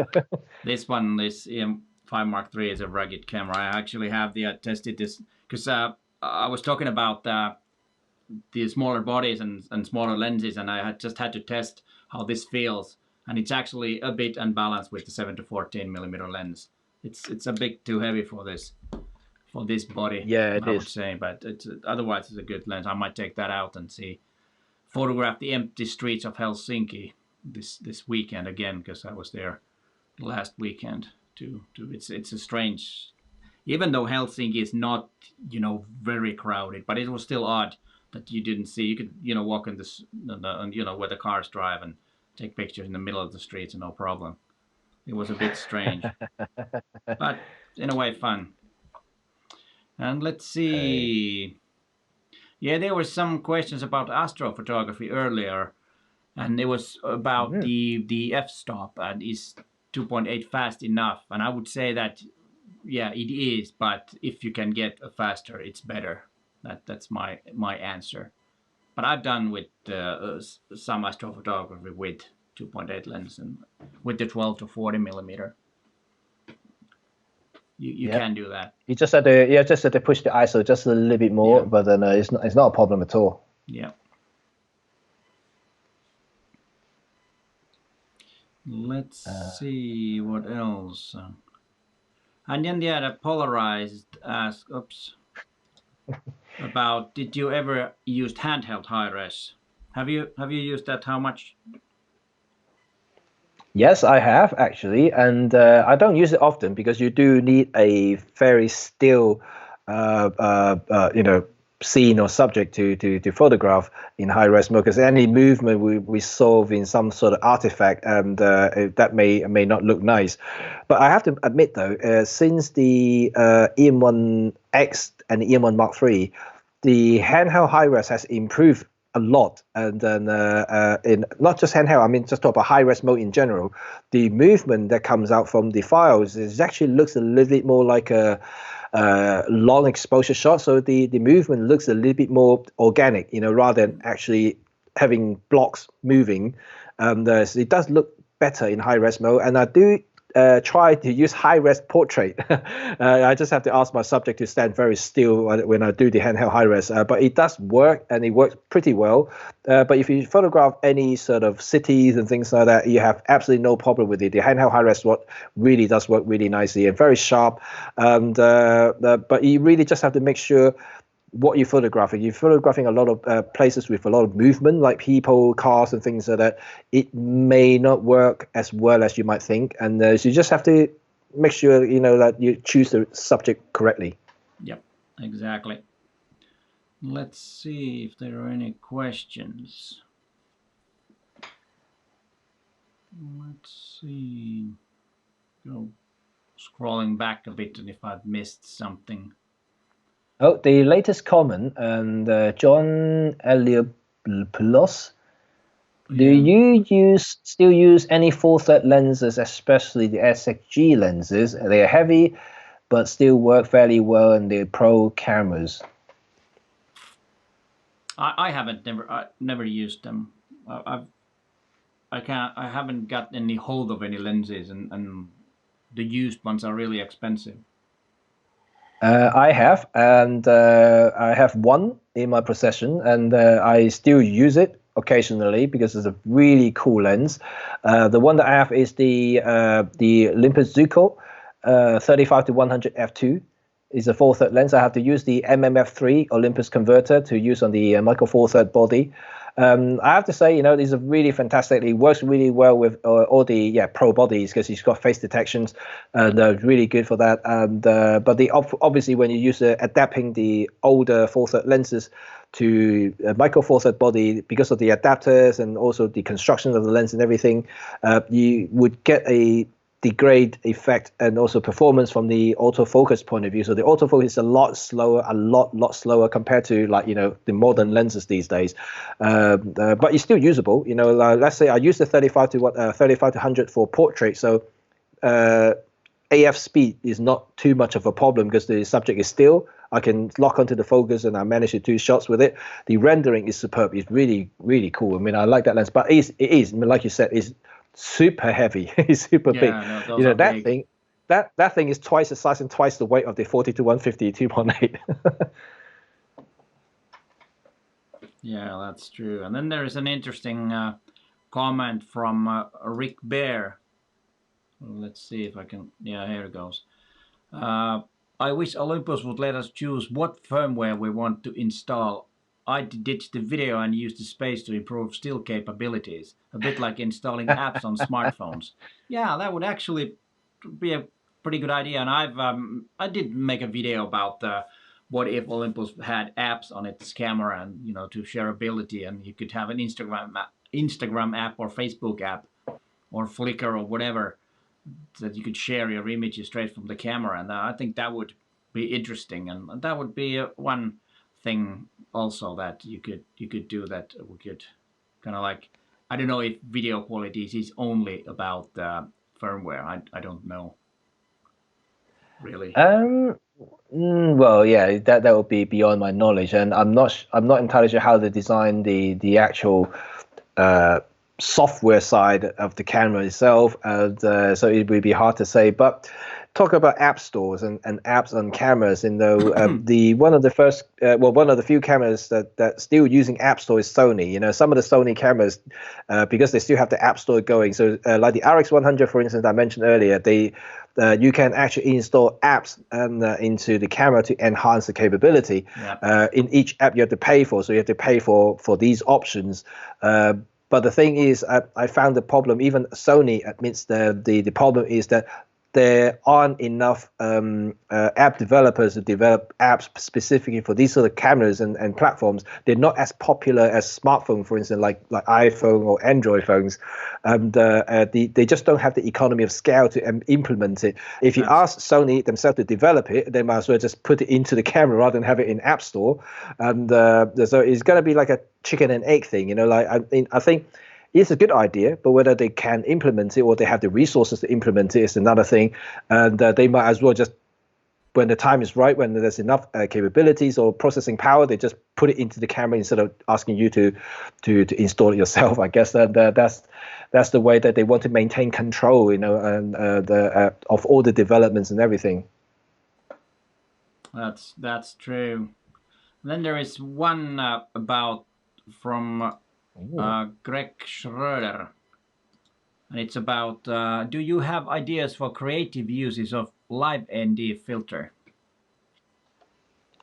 this EM5 Mark III is a rugged camera. I actually have tested this because I was talking about the smaller bodies and smaller lenses, and I just had to test how this feels, and it's actually a bit unbalanced with the 7-14 mm lens. It's a bit too heavy for this body. Yeah, it is. I would say, but otherwise it's a good lens. I might take that out and photograph the empty streets of Helsinki this weekend again, because I was there last weekend too. It's a strange, even though Helsinki is not very crowded, but it was still odd that you didn't see. You could walk in this where the cars drive and take pictures in the middle of the streets, no problem. It was a bit strange, but in a way fun. And let's see. Yeah, there were some questions about astrophotography earlier, and it was about the f-stop, and is 2.8 fast enough? And I would say that yeah, it is, but if you can get a faster, it's better. That's my answer. But I've done with some astrophotography with 2.8 lens and with the 12-40 mm. You can do that. You just had to push the ISO just a little bit more, but then it's not a problem at all. Yeah. Let's see what else. And then the polarized asked, about did you ever use handheld high res? Have you used that? How much? Yes, I have actually, and I don't use it often because you do need a very still, scene or subject to photograph in high res mode. Because any movement we solve in some sort of artifact, and that may not look nice. But I have to admit though, since the EM1X and the EM1 Mark III, the handheld high res has improved a lot, and then in not just handheld, I mean just talk about high res mode in general. The movement that comes out from the files actually looks a little bit more like a long exposure shot. So the movement looks a little bit more organic, rather than actually having blocks moving. So it does look better in high res mode, and I do try to use high-res portrait. I just have to ask my subject to stand very still when I do the handheld high-res, but it does work, and it works pretty well. But if you photograph any sort of cities and things like that, you have absolutely no problem with it. The handheld high-res really does work really nicely and very sharp. And but you really just have to make sure what you're photographing. You're photographing a lot of places with a lot of movement, like people, cars, and things like that. It may not work as well as you might think, and so you just have to make sure that you choose the subject correctly. Yep, exactly. Let's see if there are any questions. Let's see. Go scrolling back a bit, and if I've missed something. Oh, the latest comment, and John Eliopoulos. Do you still use any full third lenses, especially the SXG lenses? They are heavy, but still work fairly well in the pro cameras. I never used them. I haven't got any hold of any lenses, and the used ones are really expensive. I have, and I have one in my possession, and I still use it occasionally because it's a really cool lens. The one that I have is the Olympus M.Zuiko 35-100 f2. Is a 4/3 lens. I have to use the MMF3 Olympus converter to use on the micro 4/3 body. I have to say, these are really fantastic. It works really well with all the pro bodies because it's got face detections, and really good for that. And but obviously when you use adapting the older 4/3 lenses to a micro 4/3 body, because of the adapters and also the construction of the lens and everything, you would get a degrade effect and also performance from the autofocus point of view. So the autofocus is a lot slower compared to the modern lenses these days. But it's still usable. Let's say I use the 35-100 for portrait. So AF speed is not too much of a problem because the subject is still. I can lock onto the focus and I manage to do shots with it. The rendering is superb. It's really, really cool. I mean, I like that lens, but it is, I mean, like you said, it's super heavy. It's super big. No, those You know, are that big. thing, that thing is twice the size and twice the weight of the 40-150 2.8. Yeah, that's true. And then there is an interesting comment from Rick Bear. Let's see if I can. Yeah, here it goes. I wish Olympus would let us choose what firmware we want to install. I did the video and used the space to improve still capabilities, a bit like installing apps on smartphones. Yeah, that would actually be a pretty good idea. And I did make a video about what if Olympus had apps on its camera and to shareability, and you could have an Instagram app or Facebook app or Flickr or whatever, that you could share your images straight from the camera, and I think that would be interesting, and that would be one thing also that you could do, that we could kind of like, I don't know if video quality is only about firmware. I don't know really. Well, yeah, that would be beyond my knowledge, and I'm not entirely sure how they design the actual software side of the camera itself, and so it would be hard to say. But talk about app stores and apps on cameras, the one of the few cameras that still using app store is Sony. Some of the Sony cameras, because they still have the app store going, so like the RX100, for instance, I mentioned earlier, you can actually install apps into the camera to enhance the capability. Yeah. In each app you have to pay for, so you have to pay for these options. But the thing is, I found the problem. Even Sony admits the problem is that there aren't enough app developers to develop apps specifically for these sort of cameras and platforms. They're not as popular as smartphone, for instance, like iPhone or Android phones. And they just don't have the economy of scale to implement it. If you ask Sony themselves to develop it, they might as well just put it into the camera rather than have it in App Store. And so it's going to be like a chicken and egg thing. I think it's a good idea, but whether they can implement it or they have the resources to implement it is another thing. And they might as well just, when the time is right, when there's enough capabilities or processing power, they just put it into the camera instead of asking you to install it yourself. I guess that's the way that they want to maintain control, and of all the developments and everything. That's true. Then there is one from Greg Schroeder, and it's about do you have ideas for creative uses of live ND filter?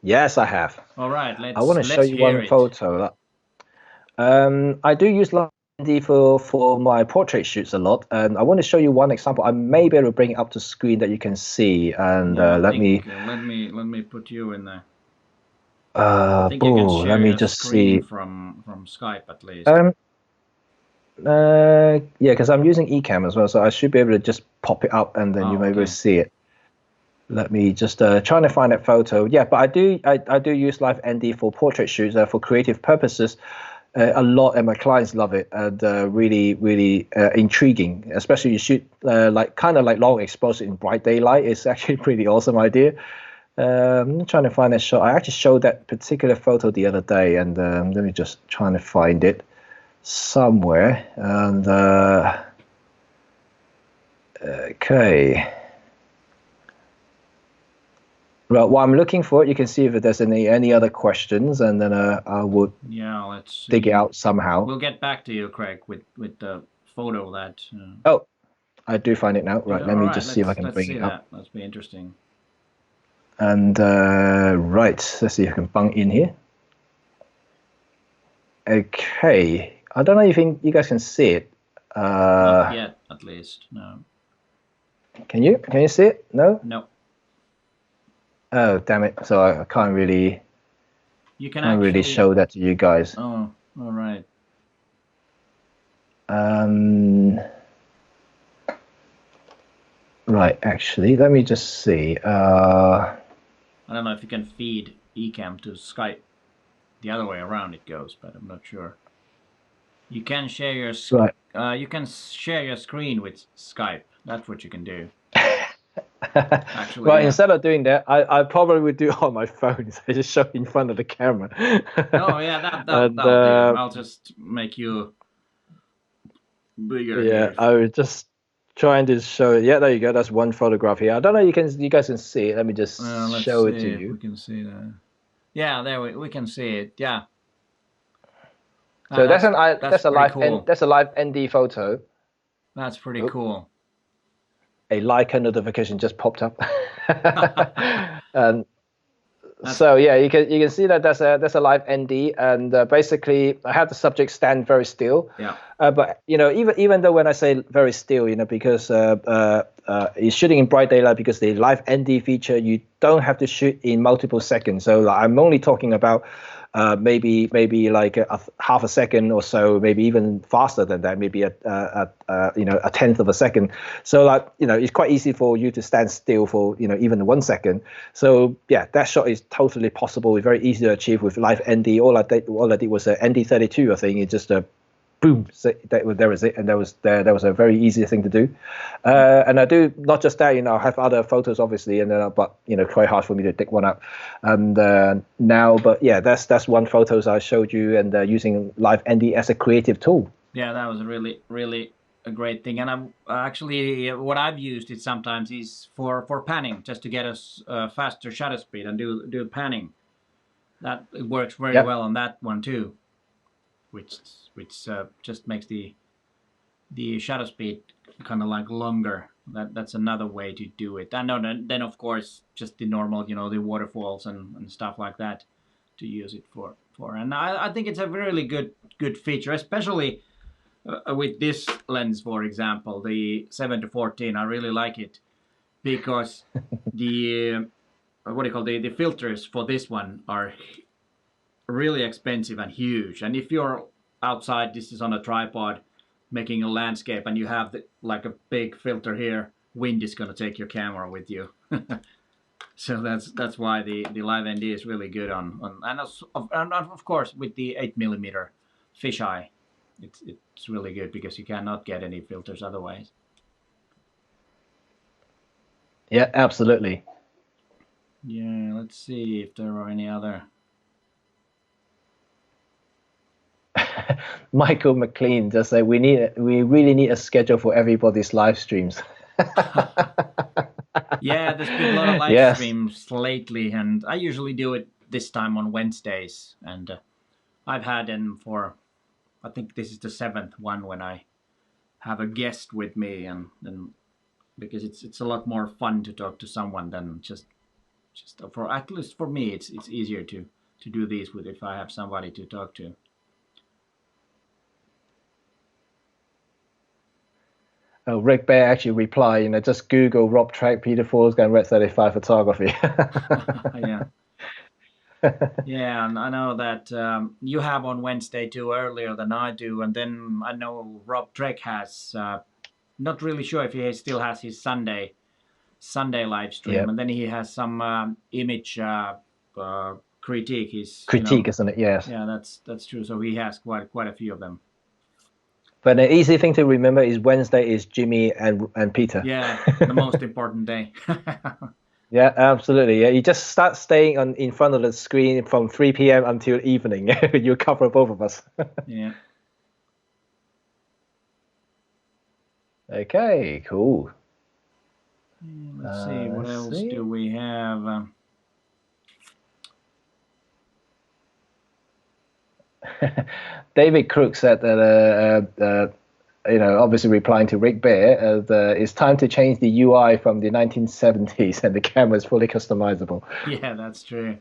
Yes, I have. All right, I want to show you one photo. I do use live ND for my portrait shoots a lot, and I want to show you one example. I may be able to bring it up to screen that you can see, and let me put you in there. I think you can share let me your just screen see from Skype at least. Yeah, because I'm using Ecamm as well, so I should be able to just pop it up and then you may be able to see it. Let me just trying to find that photo. Yeah, but I do use Live ND for portrait shoots for creative purposes a lot, and my clients love it, and really intriguing. Especially you shoot kind of like long exposure in bright daylight. It's actually a pretty awesome idea. I'm trying to find that shot. I actually showed that particular photo the other day, and let me just trying to find it somewhere. And okay. Right, while I'm looking for it, you can see if there's any other questions, and then I would let's dig it out somehow. We'll get back to you, Craig, with the photo that. Oh, I do find it now. Right, let me just see if I can bring it up. That'll be interesting. And right, let's see if I can bung in here. Okay, I don't know if you guys can see it. Not yet, at least. No. Can you see it? No. No. Oh, damn it! So I can't really. You can can't really show that to you guys. Oh, all right. Right, actually, let me just see. I don't know if you can feed Ecamm to Skype. The other way around it goes, but I'm not sure. You can share your you can share your screen with Skype. That's what you can do. Actually, Well, yeah. instead of doing that, I probably would do it on my phone. So I just show in front of the camera. Oh yeah, And that'll do. I'll just make you bigger yeah, here. I was just trying to show it. Yeah, there you go. That's one photograph here. I don't know. You guys can see it. Let me just Let's show it to see if you. we can see that. Yeah, there we can see it. Yeah. So That's pretty cool. that's a live ND photo. That's pretty Oop, cool. a Leica notification just popped up. And That's so yeah, you can see that that's a live ND, and basically I have the subject stand very still. yeah. But even though when I say very still, because it's shooting in bright daylight, because the live ND feature, you don't have to shoot in multiple seconds. So like, I'm only talking about maybe like half a second or so, maybe even faster than that, maybe a tenth of a second. So like it's quite easy for you to stand still for even 1 second. So yeah, that shot is totally possible. It's very easy to achieve with live ND. All I did was a ND32, I think. It's just a boom, so there is it, and that was a very easy thing to do. And I do not just that, I have other photos obviously, and then but quite hard for me to dig one up. And now, but yeah, that's one photos I showed you, and using live ND as a creative tool. Yeah, that was really a great thing. And I'm actually what I've used it sometimes is for panning, just to get us faster shutter speed and do panning. That it works very well on that one too, which just makes the shutter speed kind of like longer. That's another way to do it. And then of course just the normal, the waterfalls and stuff like that to use it for. And I think it's a really good feature, especially with this lens, for example, the 7-14. I really like it because the what do you call the filters for this one are really expensive and huge. And if you're outside, this is on a tripod, making a landscape, and you have like a big filter here, wind is going to take your camera with you. So that's why the live ND is really good on and of course with the 8mm fisheye, it's really good because you cannot get any filters otherwise. Yeah, absolutely. Yeah, let's see if there are any other. Michael McLean just said we really need a schedule for everybody's live streams. Yeah, there's been a lot of live streams lately, and I usually do it this time on Wednesdays, and I've had them for, I think this is the 7th one when I have a guest with me, and because it's a lot more fun to talk to someone than just for, at least for me, it's easier to do these with if I have somebody to talk to. Rick Bear actually replied, just Google Rob Track Peter Forsgren RED35 photography. Yeah. Yeah, and I know that you have on Wednesday too, earlier than I do, and then I know Rob Trek has. Not really sure if he still has his Sunday live stream, and then he has some image critique. Critique, isn't it? Yes. Yeah, that's true. So he has quite a few of them. But an easy thing to remember is Wednesday is Jimmy and Peter. Yeah, the most important day. Yeah, absolutely. Yeah, you just start staying in front of the screen from 3 p.m. until evening. You cover both of us. Yeah. Okay, cool. Let's see, what else do we have? David Crook said that, obviously replying to Rick Bear, it's time to change the UI from the 1970s, and the camera is fully customizable. Yeah, that's true.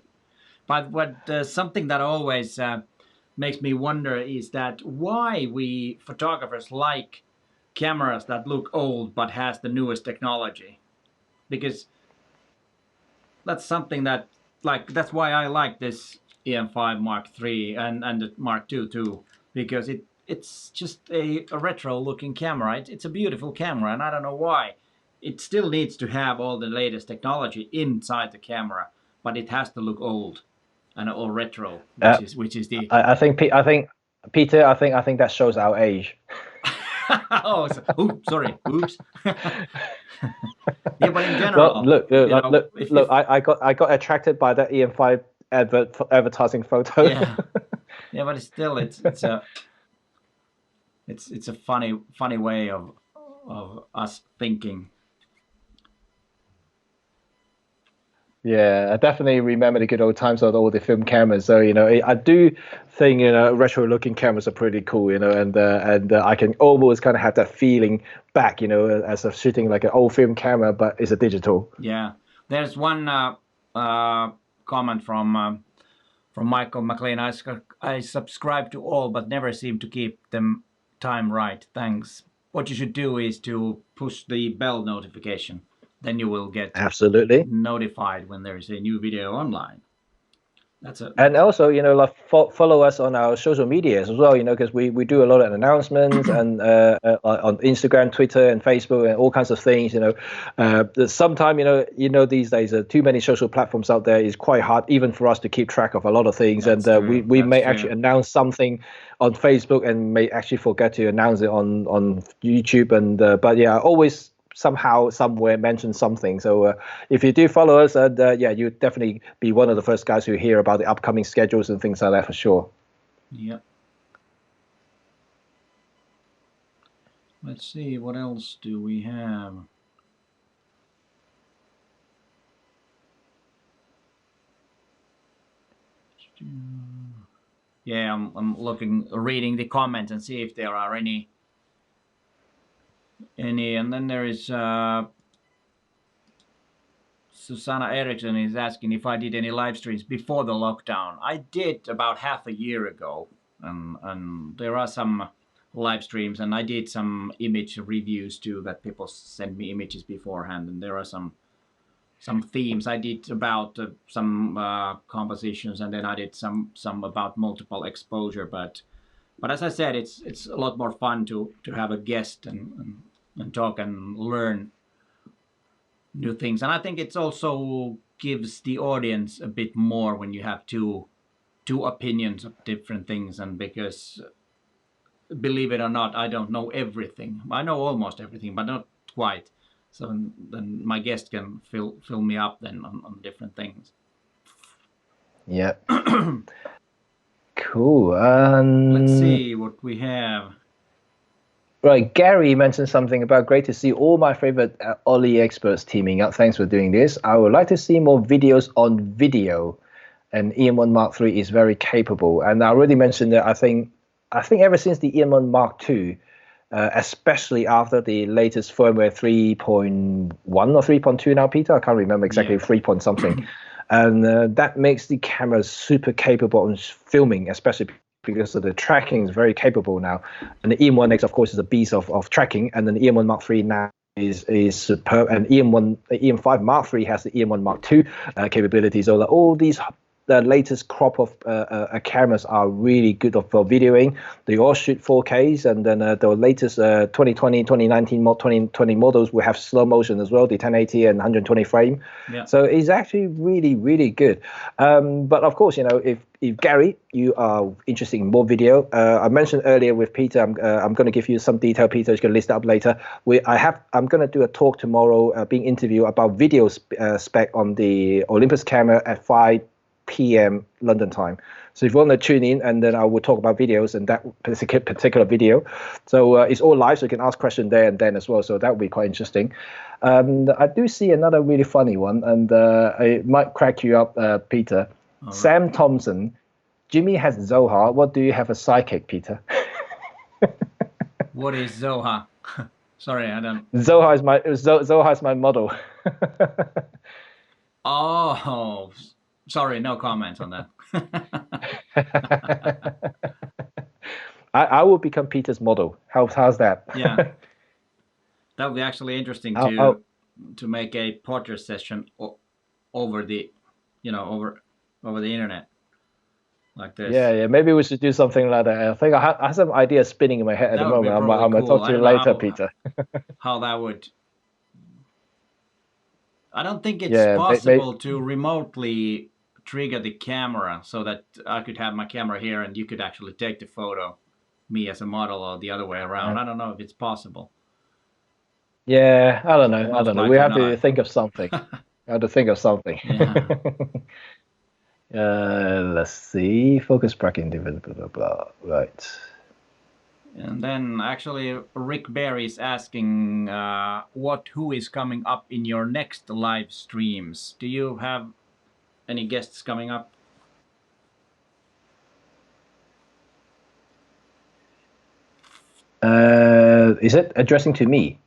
But something that always makes me wonder is that why we photographers like cameras that look old but has the newest technology, because that's something that that's why I like this EM5 Mark III and the Mark II too, because it's just a retro looking camera. It's a beautiful camera, and I don't know why it still needs to have all the latest technology inside the camera, but it has to look old and or retro, which is the. I think Peter, I think that shows our age. Oh, sorry. Oops. Yeah, but in Well, general, look, you know, look. I got attracted by that EM5 advertising photo. yeah, yeah, but still, it's a funny way of us thinking. Yeah, I definitely remember the good old times of all the film cameras. So, you know, I do think, you know, retro-looking cameras are pretty cool, you know, and I can almost kind of have that feeling back, you know, as of shooting like an old film camera, but it's a digital. Yeah, there's one comment from Michael McLean. I subscribe to all, but never seem to keep them time right. Thanks. What you should do is to push the bell notification. Then you will get Absolutely. notified when there is a new video online. And That's also, you know, like follow us on our social medias as well, you know, because we do a lot of announcements and on Instagram, Twitter, and Facebook, and all kinds of things. You know, sometimes you know these days too many social platforms out there is quite hard even for us to keep track of a lot of things. that's And true. we That's may true. actually announce something on Facebook and may actually forget to announce it on YouTube. And but yeah, always somehow somewhere mention something. So if you do follow us, and yeah, you definitely be one of the first guys who hear about the upcoming schedules and things like that for sure. Yep. Let's see, what else do we have? Yeah, I'm reading the comments and see if there are any, and then there is Susanna Eriksson is asking if I did any live streams before the lockdown. I did about half a year ago, and there are some live streams, and I did some image reviews too, that people send me images beforehand, and there are some themes. I did about some compositions, and then I did some about multiple exposure. But as I said, it's a lot more fun to have a guest and talk and learn new things. And I think it's also gives the audience a bit more when you have two opinions of different things. And because believe it or not, I don't know everything. I know almost everything, but not quite. So then my guest can fill me up then on different things. Yeah. Cool. Let's see what we have. Right, Gary mentioned something about great to see all my favorite Ollie experts teaming up. Thanks for doing this. I would like to see more videos on video, and EM1 Mark III is very capable. And I already mentioned that I think ever since the EM1 Mark II, especially after the latest firmware 3.1 or 3.2 now, Peter, I can't remember exactly, 3 point something, and that makes the camera super capable of filming, especially because of the tracking is very capable now. And the EM1X, of course, is a beast of tracking, and then the EM1 Mark III now is superb. And EM5 Mark III has the EM1 Mark II capabilities. So all these the latest crop of cameras are really good for videoing. They all shoot 4Ks, and then the latest 2020, 2019, 2020 models will have slow motion as well, the 1080 and 120 frame. Yeah. So it's actually really, really good. But of course, you know, if Gary, you are interested in more video, I mentioned earlier with Peter, I'm going to give you some detail. Peter is going to list it up later. I'm going to do a talk tomorrow, being interviewed about video spec on the Olympus camera at 5 p.m. London time. So if you want to tune in, and then I will talk about videos and that particular video. So it's all live, so you can ask questions there and then as well. So that would be quite interesting. I do see another really funny one, and it might crack you up, Peter. Right. Sam Thompson, Jimmy has Zoha. What do you have a psychic, Peter? What is Zoha? Sorry, I don't. Zoha is my model. Oh. Sorry, no comment on that. I will become Peter's model. How's that? Yeah, that would be actually interesting to make a portrait session over the, over the internet, like this. Yeah. Maybe we should do something like that. I think I have some ideas spinning in my head at the moment. I'm gonna talk to you later, Peter. How that would. I don't think it's possible to remotely trigger the camera so that I could have my camera here and you could actually take the photo. me as a model or the other way around. I don't know if it's possible. Yeah, I don't know. I Most don't know. We likely have to not. think of something. I have to think of something. Yeah. Let's see. Focus bracket, blah, blah, blah, blah. Right. And then actually Rick Bear is asking who is coming up in your next live streams? Do you have any guests coming up? Is it addressing to me?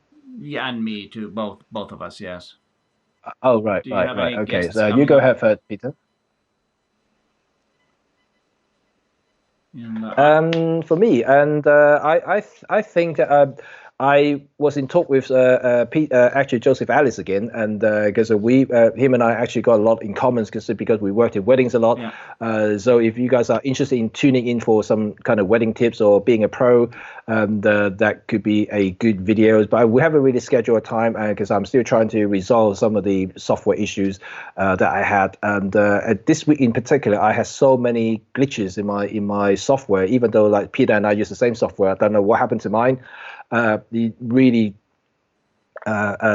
Yeah, and me too. Both of us, yes. Oh, right, Do you right, have right. any Okay, guests so you coming go up? ahead first, Peter. And, For me, and I think that I was in talk with actually Joseph Alice again, and because him and I actually got a lot in common because we worked in weddings a lot. Yeah. So if you guys are interested in tuning in for some kind of wedding tips or being a pro, that could be a good video. But we haven't really scheduled a time because I'm still trying to resolve some of the software issues that I had. And this week in particular, I had so many glitches in my software, even though like Peter and I use the same software. I don't know what happened to mine. It really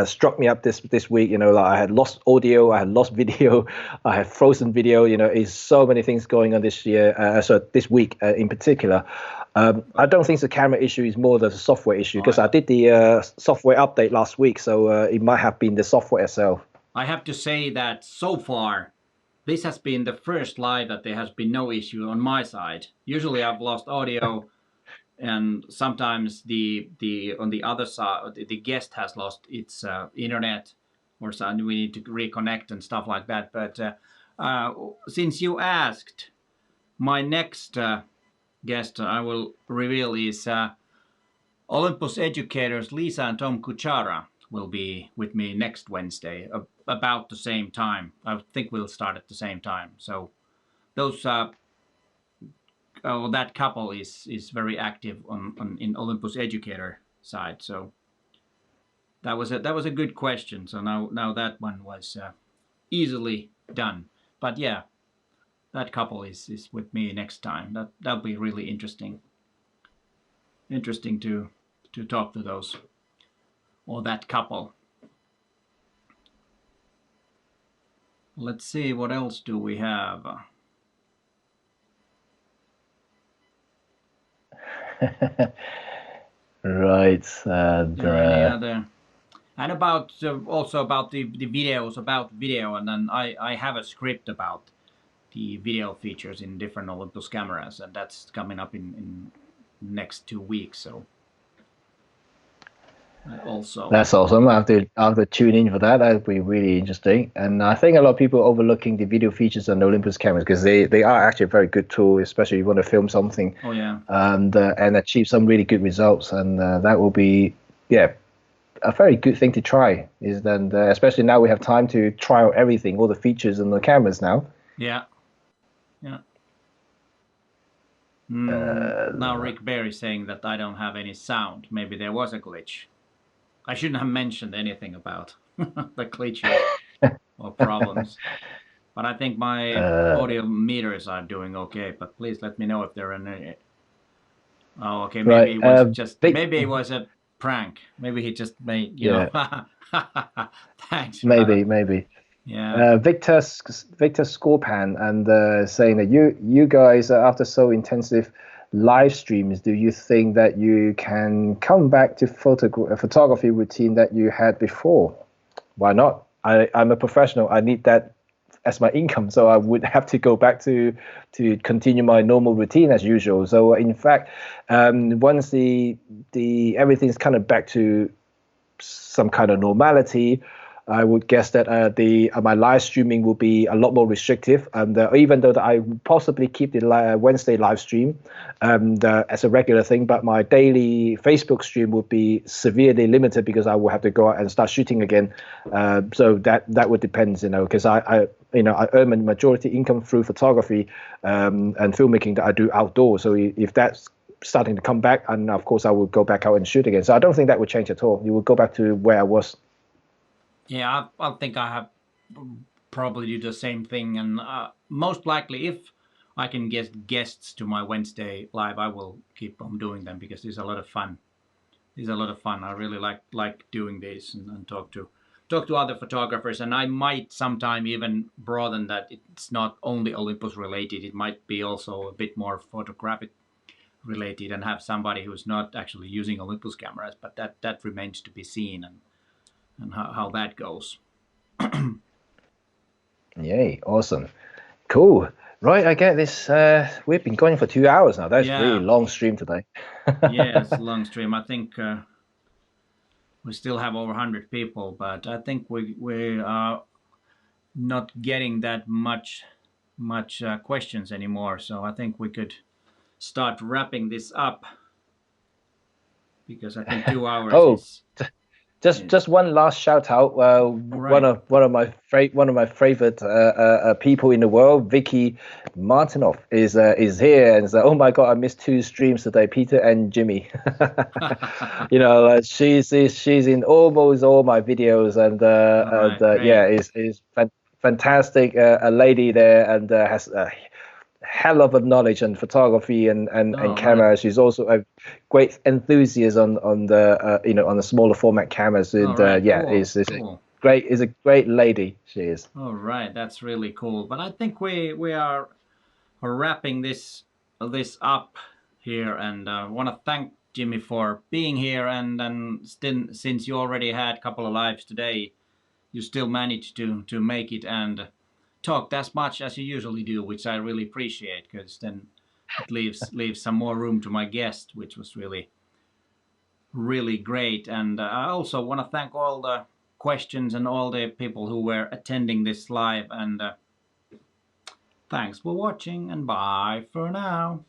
struck me up this week. You know, like I had lost audio, I had lost video, I had frozen video. You know, is so many things going on this year. So this week in particular. I don't think the camera issue is more the software issue because I did the software update last week, so it might have been the software itself. I have to say that so far, this has been the first live that there has been no issue on my side. Usually I've lost audio and sometimes the on the other side, the guest has lost its internet or something. We need to reconnect and stuff like that. But since you asked, my next guest I will reveal is Olympus educators Lisa and Tom Kuchara will be with me next Wednesday about the same time. I think we'll start at the same time. So those that couple is very active on in Olympus educator side. So that was a good question. So now that one was easily done. But yeah, that couple is with me next time. That'll be really interesting. Interesting to talk to those or that couple. Let's see, what else do we have? Right. Any other? And about also about the videos, about video, and then I have a script about the video features in different Olympus cameras, and that's coming up in next 2 weeks. So also that's awesome. I have to tune in for that. That'd be really interesting. And I think a lot of people are overlooking the video features on the Olympus cameras because they are actually a very good tool, especially if you want to film something. Oh yeah. And achieve some really good results. And that will be a very good thing to try. Is then especially now we have time to try out everything, all the features on the cameras now. Yeah. Now Rick Bear is saying that I don't have any sound. Maybe there was a glitch. I shouldn't have mentioned anything about the glitches or problems. But I think my audio meters are doing okay. But please let me know if there are any. Oh, okay. Maybe it was just. Maybe it was a prank. Maybe he just made. You know. Thanks. Maybe. Yeah. Victor Scorpan and saying that you guys after so intensive live streams, do you think that you can come back to photography routine that you had before? Why not? I'm a professional. I need that as my income, so I would have to go back to continue my normal routine as usual. So in fact, once the everything's kind of back to some kind of normality, I would guess that my live streaming will be a lot more restrictive, and even though that I possibly keep the Wednesday live stream as a regular thing, but my daily Facebook stream would be severely limited because I will have to go out and start shooting again. So that would depend, because I earn my majority income through photography and filmmaking that I do outdoors. So if that's starting to come back, and of course I will go back out and shoot again. So I don't think that would change at all. You will go back to where I was. Yeah, I think I have probably do the same thing, and most likely if I can get guests to my Wednesday live, I will keep on doing them because it's a lot of fun. It's a lot of fun. I really like doing this and talk to other photographers, and I might sometime even broaden that. It's not only Olympus related. It might be also a bit more photographic related, and have somebody who's not actually using Olympus cameras, but that remains to be seen, and how that goes. Yay! Awesome, cool. Right, I get this. We've been going for 2 hours now. That's really long stream today. Yeah, it's a long stream. I think we still have over 100 people, but I think we are not getting that much questions anymore. So I think we could start wrapping this up, because I think 2 hours is just one last shout out. right. One of my favorite people in the world, Vicky Martinoff, is here and said, "Oh my God, I missed 2 streams today, Peter and Jimmy." You know, she's in almost all my videos, and yeah, is fantastic. A lady there, and has a hell of a knowledge on photography and camera. Right. She's also a great enthusiast on the on the smaller format cameras, and yeah, cool. is cool. a great lady. She is. All right, that's really cool. But I think we are wrapping this up here, and I want to thank Jimmy for being here, and since you already had a couple of lives today, you still managed to make it and talked as much as you usually do, which I really appreciate, because then it leaves some more room to my guest, which was really great. And I also want to thank all the questions and all the people who were attending this live, and thanks for watching, and bye for now.